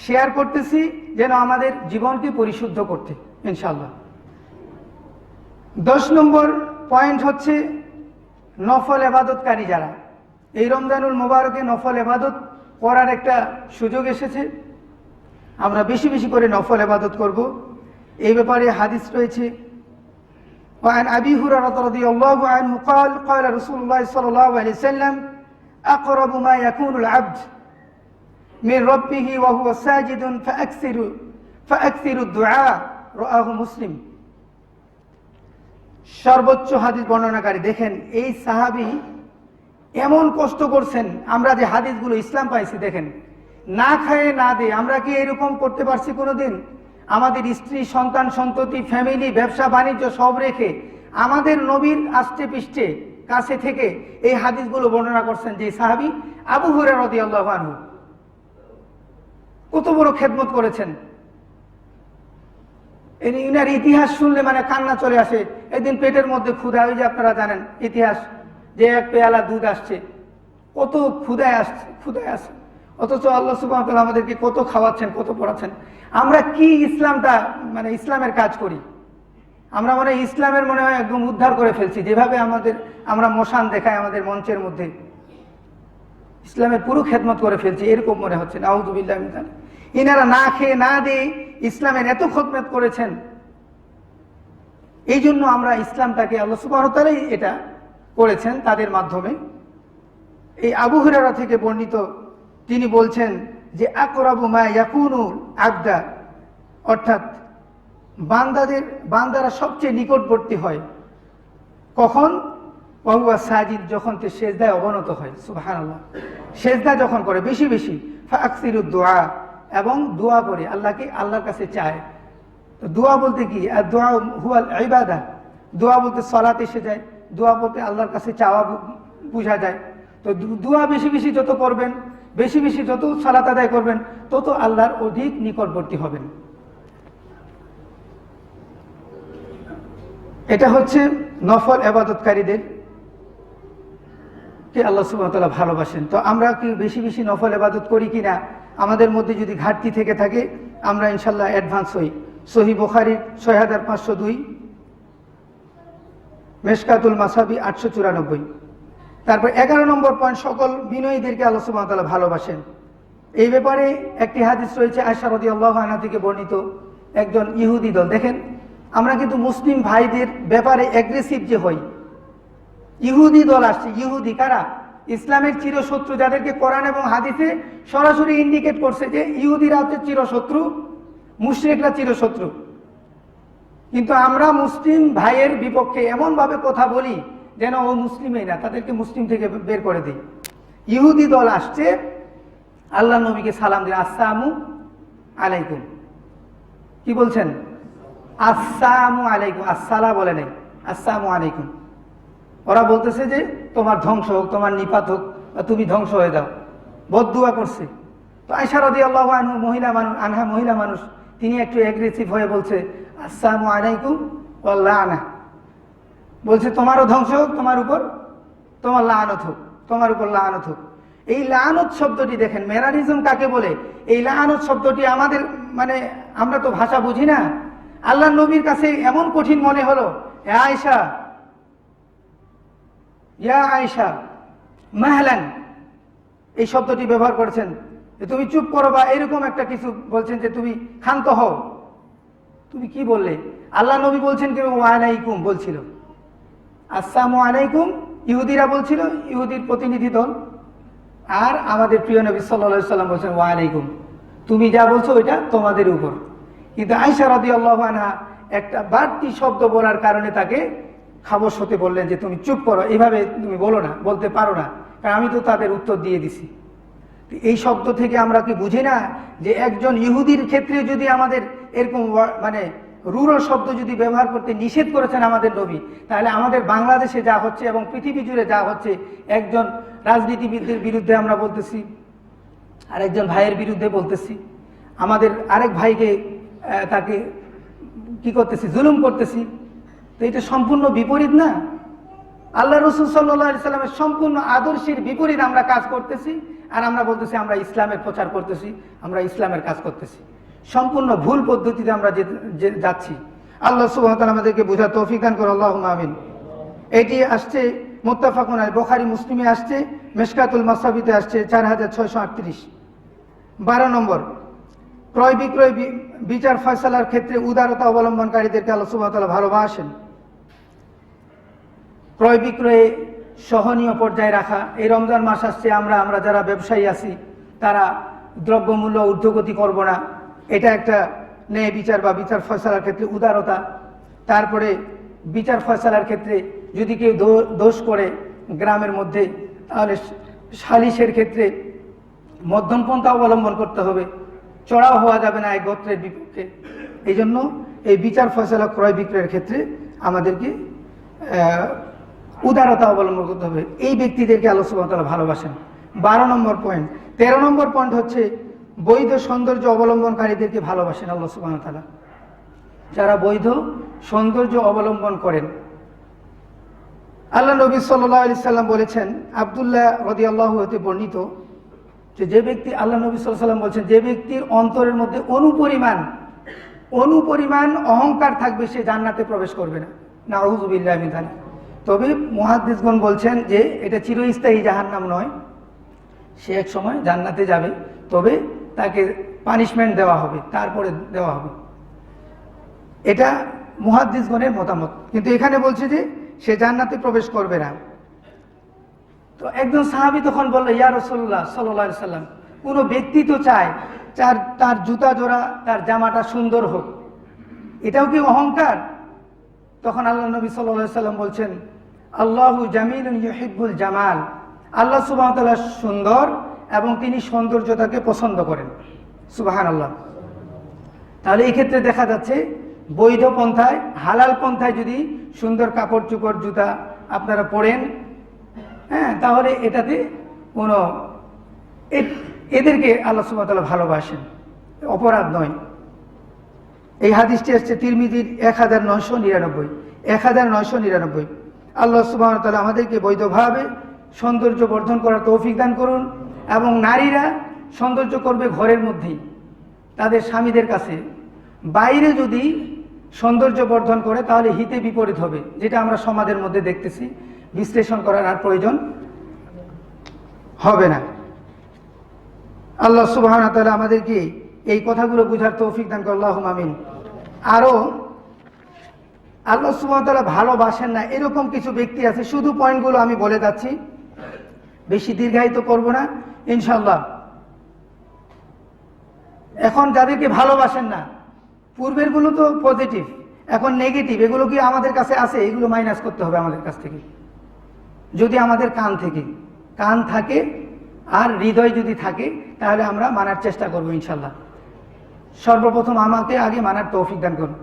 শেয়ার করতেছি যেন আমাদের জীবনকে পরিশুদ্ধ করতে ইনশাল্লাহ। 10 নম্বর পয়েন্ট হচ্ছে নফল ইবাদতকারী যারা, এই রমজানুল মুবারকে নফল ইবাদত করার একটা সুযোগ এসেছে। আমরা বেশি বেশি করে নফল ইবাদত করব। এই ব্যাপারে হাদিস রয়েছে, وعن أبي هريرة رضي الله عنه قال قال رسول الله صلى الله عليه وسلم أقرب ما يكون العبد من ربه وهو ساجد فأكثر الدعاء رواه مسلم। সর্বোচ্চ হাদিস বর্ণনাকারী দেখেন, এই সাহাবী এমন কষ্ট করছেন। আমরা যে হাদিসগুলো ইসলাম পাইছি দেখেন, না খায়ে না দিয়ে আমরা কি এরকম করতে পারছি কোনোদিন? আমাদের স্ত্রী, সন্তান, সন্ততি, ফ্যামিলি, ব্যবসা বাণিজ্য সব রেখে আমাদের নবীর আষ্টে পৃষ্ঠে কাছে থেকে এই হাদিসগুলো বর্ণনা করছেন যে সাহাবী আবু হুরায়রা রাদিয়াল্লাহু আনহু। কত বড় খেদমত করেছেন। ইনার ইতিহাস শুনলে মানে কান্না চলে আসে। একদিন পেটের মধ্যে ক্ষুধা, ওই যে আপনারা জানেন ইতিহাস, যে এক পেয়ালা দুধ আসছে, কত ক্ষুধায় আসছে, অথচ আল্লাহ সুবহানাহু ওয়া তাআলা আমাদেরকে কত খাওয়াচ্ছেন, কত পড়াচ্ছেন। আমরা কি ইসলামটা মানে ইসলামের কাজ করি, আমরা মানে ইসলামের মনে হয় একদম উদ্ধার করে ফেলছি। যেভাবে আমরা মশান দেখাই আমাদের মঞ্চের মধ্যে, ইসলামের পুরো খেদমত করে ফেলছি এরকম মনে হচ্ছে। নাউযুবিল্লাহ মিন যালিক। ইনারা না খেয়ে না দিয়ে ইসলামের এত খেদমত করেছেন। এই জন্য আমরা ইসলামটাকে আল্লাহ সুবহানাহু ওয়া তাআলা এটা করেছেন তাদের মাধ্যমে। এই আবু হুরায়রা থেকে বর্ণিত, তিনি বলছেন যে আকরাবু মা ইয়াকুনুল আবদা, অর্থাৎ বান্দারা সবচেয়ে নিকটবর্তী হয় কখন? ওয়াহুয়া সাজিদ, যখন সে সেজদায় অবনত হয়। সুবহানাল্লাহ। সেজদা যখন করে বেশি বেশি, ফাকসিরুদ দুআ, এবং দোয়া করে আল্লাহর কাছে চায়। তো দোয়া বলতে কি? আর দোয়া হুয়াল ইবাদা, দোয়া বলতে সালাত এসে যায়, দোয়া বলতে আল্লাহর কাছে চাওয়া বোঝা যায়। তো দোয়া বেশি বেশি যত করবেন, বেশি বেশি যত সালাত আদায় করবেন, তত আল্লাহর অধিক নিকটবর্তী হবেন। এটা হচ্ছে নফল ইবাদতকারীদের কে আল্লাহ সুবহানাহু ওয়া তাআলা ভালোবাসেন। তো আমরা কি বেশি বেশি নফল ইবাদত করি কিনা? আমাদের মধ্যে যদি ঘাটতি থেকে থাকে আমরা ইনশাল্লাহ অ্যাডভান্স হই। সহিহ বুখারীর 6502, মেশকাতুল মাসাবি 894। তারপর 11 নম্বর পয়েন্ট, সকল বিনয়ীদেরকে আল্লাহ সুবহানাহু ওয়া তাআলা ভালোবাসেন। এই ব্যাপারে একটি হাদিস রয়েছে আয়েশা রাদিয়াল্লাহু আনহা থেকে বর্ণিত। একজন ইহুদি দল, দেখেন আমরা কিন্তু মুসলিম ভাইদের ব্যাপারে অ্যাগ্রেসিভ যে হই, ইহুদি দল আসছে। ইহুদি কারা? ইসলামের চিরশত্রু, যাদেরকে কোরআন এবং হাদিসে সরাসরি ইন্ডিকেট করছে যে ইহুদিরা হচ্ছে চিরশত্রু, মুশরিকরা চিরশত্রু। কিন্তু আমরা মুসলিম ভাইয়ের বিপক্ষে এমন ভাবে কথা বলি যেন ও মুসলিমই না, তাদেরকে মুসলিম থেকে বের করে দিই। ইহুদি দল আসছে, আল্লাহ নবীকে সালাম দিন, আসসালামু আলাইকুম। কি বলছেন? আসসালামু আলাইকুম, আসসালাম বলে নাই, আসসালামু আলাইকুম। ওরা বলতেছে যে তোমার ধ্বংস হোক, তোমার নিপাত হোক, তুমি ধ্বংস হয়ে যাও, বদদুয়া করছে। তো আয়েশা রাদিয়াল্লাহু আনহা মহিলা মানুষ, তিনি একটু অ্যাগ্রেসিভ হয়ে বলছে আসসালামু আলাইকুম ওয়াল লানা, বলছে তোমারও ধ্বংস হোক, তোমার উপর তোমার লানত হোক, তোমার উপর লানত হোক। এই লানত শব্দটি দেখেন, মেরারিজম কাকে বলে? এই লানত শব্দটি আমাদের মানে আমরা তো ভাষা বুঝি না, আল্লাহ নবীর কাছে এমন কঠিন মনে হলো। আয়েশা, ইয়া আয়েশা মাহলান, এই শব্দটি ব্যবহার করেছেন যে তুমি চুপ করো, বা এরকম একটা কিছু বলছেন যে তুমি ক্ষান্ত হও। তুমি কি বললে? আল্লাহ নবী বলছেন কি? ওয়ালাইকুম বলছিল, আসসালামু আলাইকুম ইহুদিরা বলছিল, ইহুদির প্রতিনিধি দল। আর আমাদের প্রিয় নবী সাল্লাল্লাহু আলাইহি সাল্লাম বলছেন ওয়ালাইকুম, তুমি যা বলছো ওইটা তোমাদের উপর। কিন্তু আয়েশা রাদিয়াল্লাহু আনহা একটা বাড়তি শব্দ বলার কারণে তাকে খামোশ হতে বললেন যে তুমি চুপ করো, এইভাবে তুমি বলো না, বলতে পারো না, কারণ আমি তো তাদের উত্তর দিয়ে দিছি। এই শব্দ থেকে আমরা কি বুঝি না যে একজন ইহুদির ক্ষেত্রে যদি আমাদের এরকম মানে রূঢ় শব্দ যদি ব্যবহার করতে নিষেধ করেছেন আমাদের নবী, তাহলে আমাদের বাংলাদেশে যা হচ্ছে এবং পৃথিবী জুড়ে যা হচ্ছে, একজন রাজনীতিবিদদের বিরুদ্ধে আমরা বলতেছি, আরেকজন ভাইয়ের বিরুদ্ধে বলতেছি, আমাদের আরেক ভাইকে তাকে কি করতেছি? জুলুম করতেছি। তো এটা সম্পূর্ণ বিপরীত না? আল্লাহ রাসূল সাল্লাল্লাহু আলাইহি সাল্লামের সম্পূর্ণ আদর্শের বিপরীত আমরা কাজ করতেছি, আর আমরা বলতেছি আমরা ইসলামের প্রচার করতেছি, আমরা ইসলামের কাজ করতেছি। সম্পূর্ণ ভুল পদ্ধতিতে আমরা যাচ্ছি। আল্লাহ সুবহানাহু ওয়া তাআলা আমাদেরকে বোঝার তৌফিক দান করুন, আল্লাহুম্মা আমিন। এটি আসছে মুত্তাফাকুন আলাইহি, বুখারী মুসলিমে আসছে, মিশকাতুল মাসাবিতে আসছে 4638। 12 নম্বর, ক্রয় বিক্রয় বিচার ফয়সালার ক্ষেত্রে উদারতা অবলম্বনকারীদেরকে আল্লাহ সুবহানাহু ওয়া তাআলা ভালোবাসেন। ক্রয় বিক্রয়ে সহনীয় পর্যায়ে রাখা। এই রমজান মাস আসছে, আমরা যারা ব্যবসায়ী আছি তারা দ্রব্যমূল্য ঊর্ধ্বগতি করব না, এটা একটা ন্যায় বিচার বা বিচার ফয়সালার ক্ষেত্রে উদারতা। তারপরে বিচার ফয়সালার ক্ষেত্রে যদি কেউ দোষ করে গ্রামের মধ্যে, তাহলে সালিশের ক্ষেত্রে মধ্যমপন্থা অবলম্বন করতে হবে, চড়াও হওয়া যাবে না এক গোত্রের বিপক্ষে। এই জন্য এই বিচার ফয়সালা ক্রয় বিক্রয়ের ক্ষেত্রে আমাদেরকে উদারতা অবলম্বন করতে হবে। এই ব্যক্তিদেরকে আল্লাহ সুবহানাহু ওয়া তাআলা ভালোবাসেন। 12 নম্বর পয়েন্ট। 13 নম্বর পয়েন্ট হচ্ছে বৈধ সৌন্দর্য অবলম্বনকারীদেরকে ভালোবাসেন আল্লাহ সুবহানাহু ওয়া তাআলা। যারা বৈধ সৌন্দর্য অবলম্বন করেন, আল্লাহ নবী সাল্লাল্লাহু আলাইহি সাল্লাম বলেছেন, আব্দুল্লাহ রাদিয়াল্লাহু হতে বর্ণিত, যে ব্যক্তি, আল্লাহ নবী সাল্লাল্লাহু আলাইহি সাল্লাম বলছেন, যে ব্যক্তির অন্তরের মধ্যে অনুপরিমাণ অহংকার থাকবে সে জান্নাতে প্রবেশ করবে না। নাউযু বিল্লাহি মিন যালিক। তবে মুহাদ্দিসগণ বলছেন যে এটা চিরস্থায়ী জাহান্নাম নয়, সে এক সময় জান্নাতে যাবে, তবে তাকে পানিশমেন্ট দেওয়া হবে, তারপরে দেওয়া হবে। এটা মুহাদ্দিসগণের মতামত, কিন্তু এখানে বলছে যে সে জান্নাতে প্রবেশ করবে না। তো একজন সাহাবী তখন বলল, ইয়া রাসূলুল্লাহ সাল্লাল্লাহু আলাইহি সাল্লাম, কোনো ব্যক্তি তো চায় তার জুতা জোড়া, তার জামাটা সুন্দর হোক, এটাও কি অহংকার? তখন আল্লাহ নবী সাল্লাল্লাহু আলাইহি সাল্লাম বলছেন, আল্লাহু জামিলুন ইউহিব্বুল জামাল, আল্লাহ সুবহানাহু ওয়া তাআলা সুন্দর এবং তিনি সৌন্দর্যতাকে পছন্দ করেন। সুবহানাল্লাহ। তাহলে এই ক্ষেত্রে দেখা যাচ্ছে বৈধ পন্থায়, হালাল পন্থায় যদি সুন্দর কাপড় চোপড় জুতা আপনারা পরেন, হ্যাঁ, তাহলে এটাতে কোনো, এদেরকে আল্লাহ সুবহানাহু ওয়া তাআলা ভালোবাসেন, অপরাধ নয়। এই হাদিসটি আসছে তিরমিজির 1999। আল্লাহ সুবহানাহু ওয়া তাআলা আমাদেরকে বৈধভাবে সৌন্দর্য বর্ধন করার তৌফিক দান করুন। এবং নারীরা সৌন্দর্য করবে ঘরের মধ্যেই, তাদের স্বামীদের কাছে। বাইরে যদি সৌন্দর্য বর্ধন করে তাহলে হিতে বিপরীত হবে, যেটা আমরা সমাজের মধ্যে দেখতেছি। বিশ্লেষণ করার আর প্রয়োজন হবে না। আল্লাহ সুবহানাহু ওয়া তাআলা আমাদেরকে এই কথাগুলো বুঝার তৌফিক দান করুন, আল্লাহুম্মা আমিন। আরো আল্লাহ সুবহানাহু ওয়া তাআলা ভালোবাসেন না এরকম কিছু ব্যক্তি আছে, শুধু পয়েন্টগুলো আমি বলে যাচ্ছি, বেশি দীর্ঘায়িত করব না ইনশাআল্লাহ। এখন যাদেরকে ভালোবাসেন না, পূর্বের গুলো তো পজিটিভ, এখন নেগেটিভ, এগুলো কি আমাদের কাছে আছে? এগুলো মাইনাস করতে হবে আমাদের কাছ থেকে। যদি আমাদের কান থাকে আর হৃদয় যদি থাকে, তাহলে আমরা মানার চেষ্টা করবো ইনশাআল্লাহ। সর্বপ্রথম আমাকে আগে মানার তৌফিক দান করুন,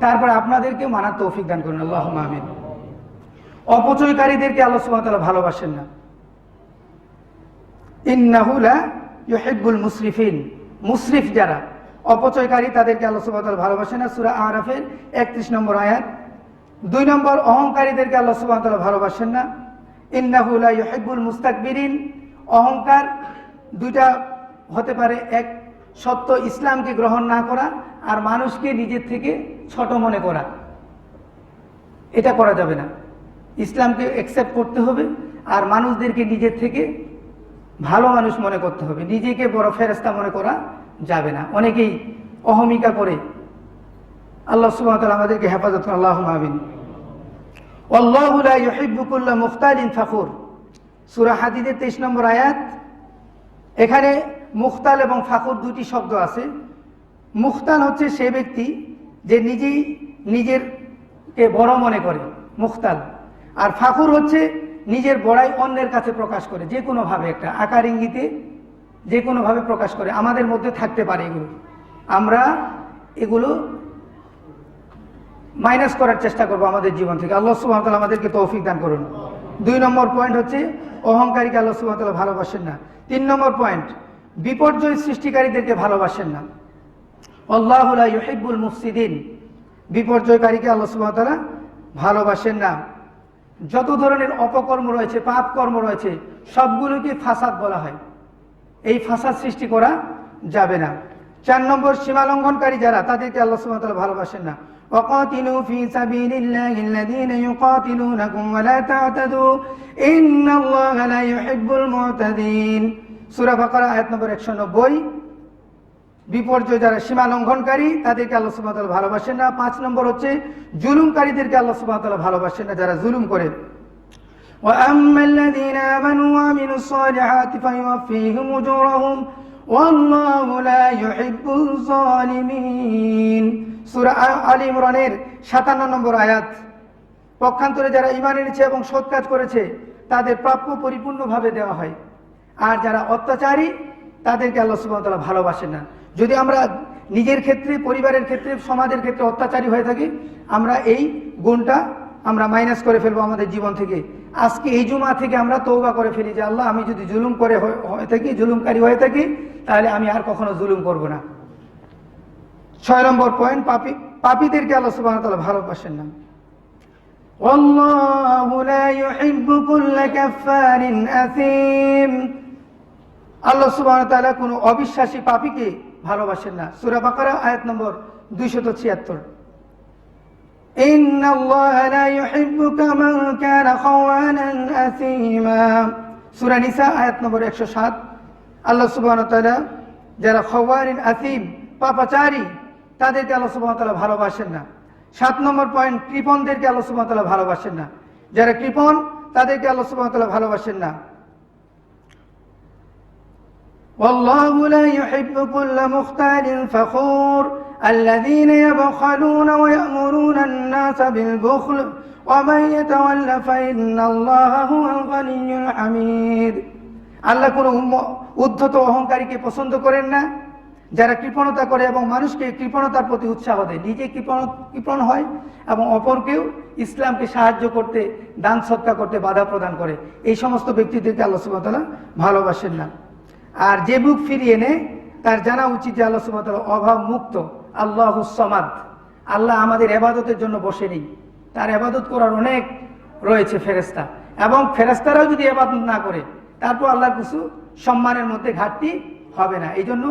তারপর আপনাদেরকেও মানার তৌফিক দান করুন, আল্লাহুম্মা আমিন। অপচয়কারীদেরকে আল্লাহ সুবহানাহু ওয়া তাআলা ভালোবাসেন না। ইন্নাহু লা ইউহিব্বুল মুসরিফিন, মুসরিফ যারা অপচয়কারী, তাদেরকে আল্লাহ সুবহানাহু ওয়া তাআলা ভালোবাসেন না। সূরা আরাফের 31 নম্বর আয়াত। 2 নম্বর, অহংকারীদেরকে আল্লাহ সুবহানাহু ওয়া তাআলা ভালোবাসেন না। ইন্নাহু লা ইউহিব্বুল মুস্তাকবিরিন, অহংকার দুইটা হতে পারে, এক সত্য ইসলামকে গ্রহণ না করা আর মানুষকে নিজের থেকে ছোট মনে করা, এটা করা যাবে না। ইসলামকে অ্যাকসেপ্ট করতে হবে আর মানুষদেরকে নিজের থেকে ভালো মানুষ মনে করতে হবে, নিজেকে বড় ফেরেশতা মনে করা যাবে না। অনেকেই অহমিকা করে। আল্লাহ সুবহানাহু ওয়া তাআলা আমাদেরকে হেফাজত করুন, আল্লাহুম্মা আমিন। ওয়াল্লাহু লা ইউহিব্বু কুল্লা মুখতালিন ফাখুর, সূরা হাদীদের 23 নম্বর আয়াত। এখানে মুখতাল এবং ফাখুর দুটি শব্দ আছে। মুখতাল হচ্ছে সে ব্যক্তি যে নিজেই নিজেরকে বড় মনে করে, মুখতাল। আর ফাখুর হচ্ছে নিজের বড়াই অন্যের কাছে প্রকাশ করে, যে কোনোভাবে, একটা আকার ইঙ্গিতে যে কোনোভাবে প্রকাশ করে। আমাদের মধ্যে থাকতে পারে এগুলো, আমরা এগুলো মাইনাস করার চেষ্টা করবো আমাদের জীবন থেকে। আল্লাহ সুবহানাহু ওয়া তাআলা আমাদেরকে তৌফিক দান করুন। 2 নম্বর পয়েন্ট হচ্ছে অহংকারীকে আল্লাহ সুবহানাহু ওয়া তাআলা ভালোবাসেন না। 3 নম্বর পয়েন্ট, বিপর্যয় সৃষ্টিকারীদেরকে ভালোবাসেন না। আল্লাহু লা ইউহিব্বুল মুফসিদিন, বিপর্যয়কারীকে আল্লাহ সুবহানাহু ওয়া তাআলা ভালোবাসেন না। যত ধরনের অপকর্ম রয়েছে, পাপ কর্ম রয়েছে, সবগুলোকে ফাসাদ বলা হয়। এই ফাসাদ সৃষ্টি করা যাবে না। 4 নম্বর, সীমা লঙ্ঘনকারী যারা, তাদেরকে আল্লাহ সুবহানাহু ওয়া তাআলা ভালোবাসেন না। ওয়াকাতিলু ফি সাবিলিল্লাহি আল্লাযীনা ইউকাতিলুনাকুম ওয়া লা তা'তাদু ইন্নাল্লাহা লা ইউহিব্বুল মু'তাদিন, সূরা বাকারা আয়াত নম্বর 190। বিপর্যয় যারা সীমা লঙ্ঘনকারী তাদেরকে আল্লাহ সুবহানাহু ওয়া তাআলা ভালোবাসেন না। 5 নম্বর হচ্ছে জুলুমকারীদেরকে আল্লাহ সুবহানাহু ওয়া তাআলা ভালোবাসেন না, যারা জুলুম করে। وَأَمَّا الَّذِينَ آمَنُوا وَعَمِلُوا الصَّالِحَاتِ فَيُوَفِّيهِمْ أُجُورَهُمْ وَاللَّهُ لَا يُحِبُّ الظَّالِمِينَ। সূরা আলী ইমরানের 57 নম্বর আয়াত। পক্ষান্তরে যারা ঈমান এনেছে এবং সৎ কাজ করেছে তাদের প্রাপ্য পরিপূর্ণভাবে দেওয়া হয়, আর যারা অত্যাচারী তাদেরকে আল্লাহ সুবহানাহু ওয়া তাআলা ভালোবাসেন না। যদি আমরা নিজের ক্ষেত্রে, পরিবারের ক্ষেত্রে, সমাজের ক্ষেত্রে অত্যাচারী হয়ে থাকি, আমরা এই গুণটা আমরা মাইনাস করে ফেলবো আমাদের জীবন থেকে। আজকে এই জুমা থেকে আমরা তওবা করে ফেলি যে আল্লাহ, আমি যদি জুলুম করে হয়ে থাকি, জুলুমকারী হয়ে থাকি, তাহলে আমি আর কখনো জুলুম করব না। 6 নম্বর পয়েন্ট, পাপীদেরকে আল্লাহ সুবহানাহু ওয়া তাআলা ভালোবাসেন না। ওয়াল্লাহু লা ইউহিব্বু কুল্লা কাফফারিন আথীম। আল্লাহ সুবহানাহু ওয়া তাআলা কোনো অবিশ্বাসী পাপীকে ভালোবাসেন না। সূরা বাকারা আয়াত নম্বর 276। ইন্নাল্লাহা লা ইউহিব্বু মান কানা খাওয়ানান আথীমা। সূরা নিসা আয়াত নম্বর 107। আল্লাহ সুবহানাহু ওয়া তাআলা যারা খাওয়ানিন আথীম, পাপাচারী, তাদেরকে আল্লাহ সুবহানাহু ওয়া তাআলা ভালোবাসেন না। 7 নম্বর পয়েন্ট, কৃপণদেরকে আল্লাহ সুবহানাহু ওয়া তাআলা ভালোবাসেন না। যারা কৃপণ তাদেরকে আল্লাহ সুবহানাহু ওয়া তাআলা ভালোবাসেন না। والله لا يحب كل مختال فخور الذين يبخلون ويأمرون الناس بالبخل ومن يتولى فإن الله هو الغني الحميد। আল্লাহ কোনো উদ্ধত অহংকারীকে পছন্দ করেন না, যারা কৃপণতা করে এবং মানুষকে কৃপণতার প্রতি উৎসাহ দেয়, নিজে কৃপণ হয় এবং অপরকেও ইসলামকে সাহায্য করতে, দান সৎকার করতে বাধা প্রদান করে, এই সমস্ত ব্যক্তিদেরকে আল্লাহ সুবহানাহু ওয়া তাআলা ভালোবাসেন না। আর যে বুক ফিরিয়ে নেয় তার জানা উচিত যে আল্লাহ সুবহানাহু ওয়া তাআলা অভাব মুক্ত, আল্লাহুস সামাদ। আল্লাহ আমাদের ইবাদতের জন্য বসে নেই, তার ইবাদত করার অনেক রয়েছে ফেরেশতা, এবং ফেরেশতারাও যদি ইবাদত না করে তারপর আল্লাহর কিছু সম্মানের মধ্যে ঘাটতি হবে না। এই জন্য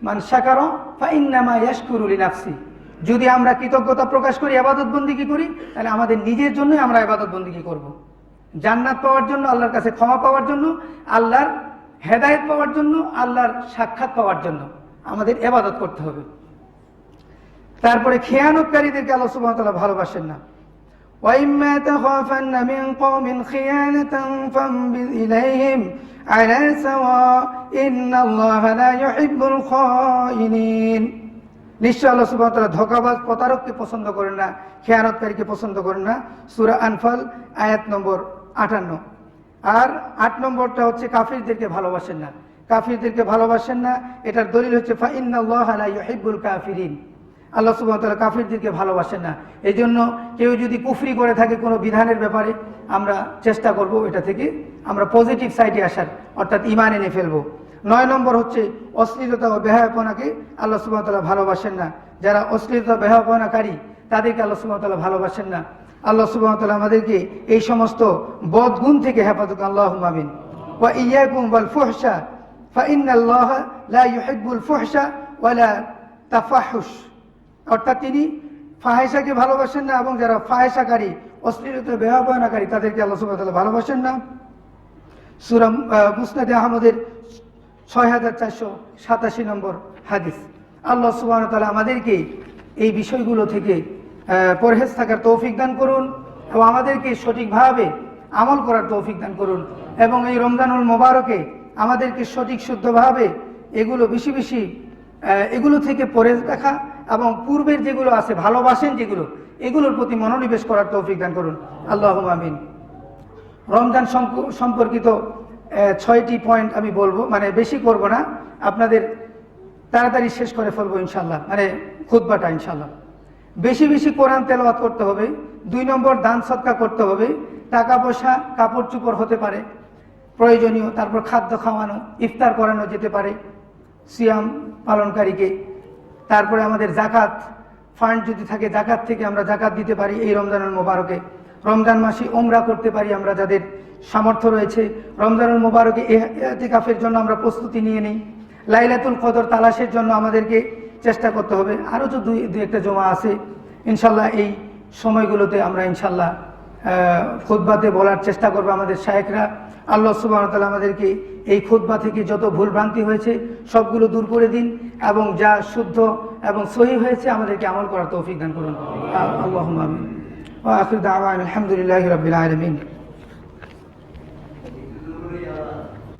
মান শাকারা ফাইন্নামা ইয়াশকুরু লিনাফসি। যদি আমরা কৃতজ্ঞতা প্রকাশ করি, ইবাদত বন্দেগী করি, তাহলে আমাদের নিজের জন্যই আমরা ইবাদত বন্দেগী করব। জান্নাত পাওয়ার জন্য, আল্লাহর কাছে ক্ষমা পাওয়ার জন্য, আল্লাহর হেদায়েত পাওয়ার জন্য, আল্লাহর সাক্ষাৎ পাওয়ার জন্য আমাদের ইবাদত করতে হবে। তারপরে খেয়ানতকারীদেরকে আল্লাহ সুবহানাহু ওয়া তাআলা ভালোবাসেন না। وَإِمَّا تَخَافَنَّ مِنْ قَوْمٍ خِيَانَةً فَانبِذْ إِلَيْهِمْ عَلَى سَوَاءٍ إِنَّ اللَّهَ لَا يُحِبُّ الْخَائِنِينَ। নিশ্চয় আল্লাহ সুবহানাহু ওয়া তাআলা ধোঁকাবাজ, প্রতারককে পছন্দ করেন না, খেয়ানতকারীকে পছন্দ করেন না। সূরা আনফাল আয়াত নম্বর 58। আর 8 নম্বরটা হচ্ছে কাফিরদেরকে ভালোবাসেন না। কাফিরদেরকে ভালোবাসেন না, এটার দলিল হচ্ছে ফাইন্নাল্লাহা লা ইউহিব্বুল কাফিরিন। আল্লাহ সুবহানাহু ওয়া তাআলা কাফিরদেরকে ভালোবাসেন না। এই জন্য কেউ যদি কুফরি করে থাকে কোনো বিধানের ব্যাপারে, আমরা চেষ্টা করব এটা থেকে আমরা পজিটিভ সাইডে আসার, অর্থাৎ ঈমান এনে ফেলবো। 9 নম্বর হচ্ছে অশ্লীলতা ও বেহায়াপনাকে আল্লাহ সুবহানাহু ওয়া তাআলা ভালোবাসেন না। যারা অশ্লীলতা বেহায়াপনাকারী তাদেরকে আল্লাহ সুবহানাহু ওয়া তাআলা ভালোবাসেন না। আল্লাহ সুবহানাহু ওয়া তাআলা আমাদেরকে এই সমস্ত বদগুণ থেকে হেফাজত, আল্লাহুম্মা আমিন। ওয়া ইয়াকুম ওয়াল ফুহশা ফাইন্নাল্লাহা লা ইউহিব্বুল ফুহশা ওয়ালা তাফাহুশ। অর্থাৎ তিনি ফাহেশাকে ভালোবাসেন না, এবং যারা ফাহেশাকারী, অশ্লীলতা বেহায়াপনাকারী, তাদেরকে আল্লাহ সুবহানাহু ওয়া তাআলা ভালোবাসেন না। সূরা মুসনাদে আহমদের 6487 নম্বর হাদিস। আল্লাহ সুবহানাহু ওয়া তাআলা আমাদেরকে এই বিষয়গুলো থেকে পরহেজ থাকার তৌফিক দান করুন, এবং আমাদেরকে সঠিকভাবে আমল করার তৌফিক দান করুন, এবং এই রমজানুল মোবারকে আমাদেরকে সঠিক শুদ্ধভাবে এগুলো বেশি বেশি এগুলো থেকে পরহেজ রাখা, এবং পূর্বের যেগুলো আছে, ভালোবাসেন যেগুলো, এগুলোর প্রতি মনোনিবেশ করার তৌফিক দান করুন, আল্লাহুম্মা আমিন। রমজান সম্পর্কিত 6টি পয়েন্ট আমি বলবো, মানে বেশি করব না, আপনাদের তাড়াতাড়ি শেষ করে ফেলবো ইনশাল্লাহ, মানে খুতবাটা ইনশাল্লাহ। বেশি বেশি কোরআন তেলাওয়াত করতে হবে। 2 নম্বর দান সদকা করতে হবে। টাকা পয়সা, কাপড় চোপড় হতে পারে প্রয়োজনীয়, তারপর খাদ্য খাওয়ানো, ইফতার করানো যেতে পারে সিয়াম পালনকারীকে। তারপরে আমাদের জাকাত ফান্ড যদি থাকে, জাকাত থেকে আমরা জাকাত দিতে পারি এই রমজানুল মোবারকে। রমজান মাসে উমরা করতে পারি আমরা, যাদের সামর্থ্য রয়েছে। রমজানুল মোবারকে ইতিকাফের জন্য আমরা প্রস্তুতি নিয়ে নিই। লাইলাতুল কদর তালাশের জন্য আমাদেরকে চেষ্টা করতে হবে। আরও তো দুই একটা জমা আছে ইনশাল্লাহ, এই সময়গুলোতে আমরা ইনশাল্লাহ খুতবাতে বলার চেষ্টা করবো আমাদের শায়েখরা। আল্লাহ সুবহানাহু ওয়া তাআলা আমাদেরকে এই খুতবা থেকে যত ভুলভ্রান্তি হয়েছে সবগুলো দূর করে দিন, এবং যা শুদ্ধ এবং সহি হয়েছে আমাদেরকে আমল করার তৌফিক দান করুন। আল্লাহুম্মা আমিন। ওয়া আখির দাওয়ানা আলহামদুলিল্লাহি রাব্বিল আলামিন।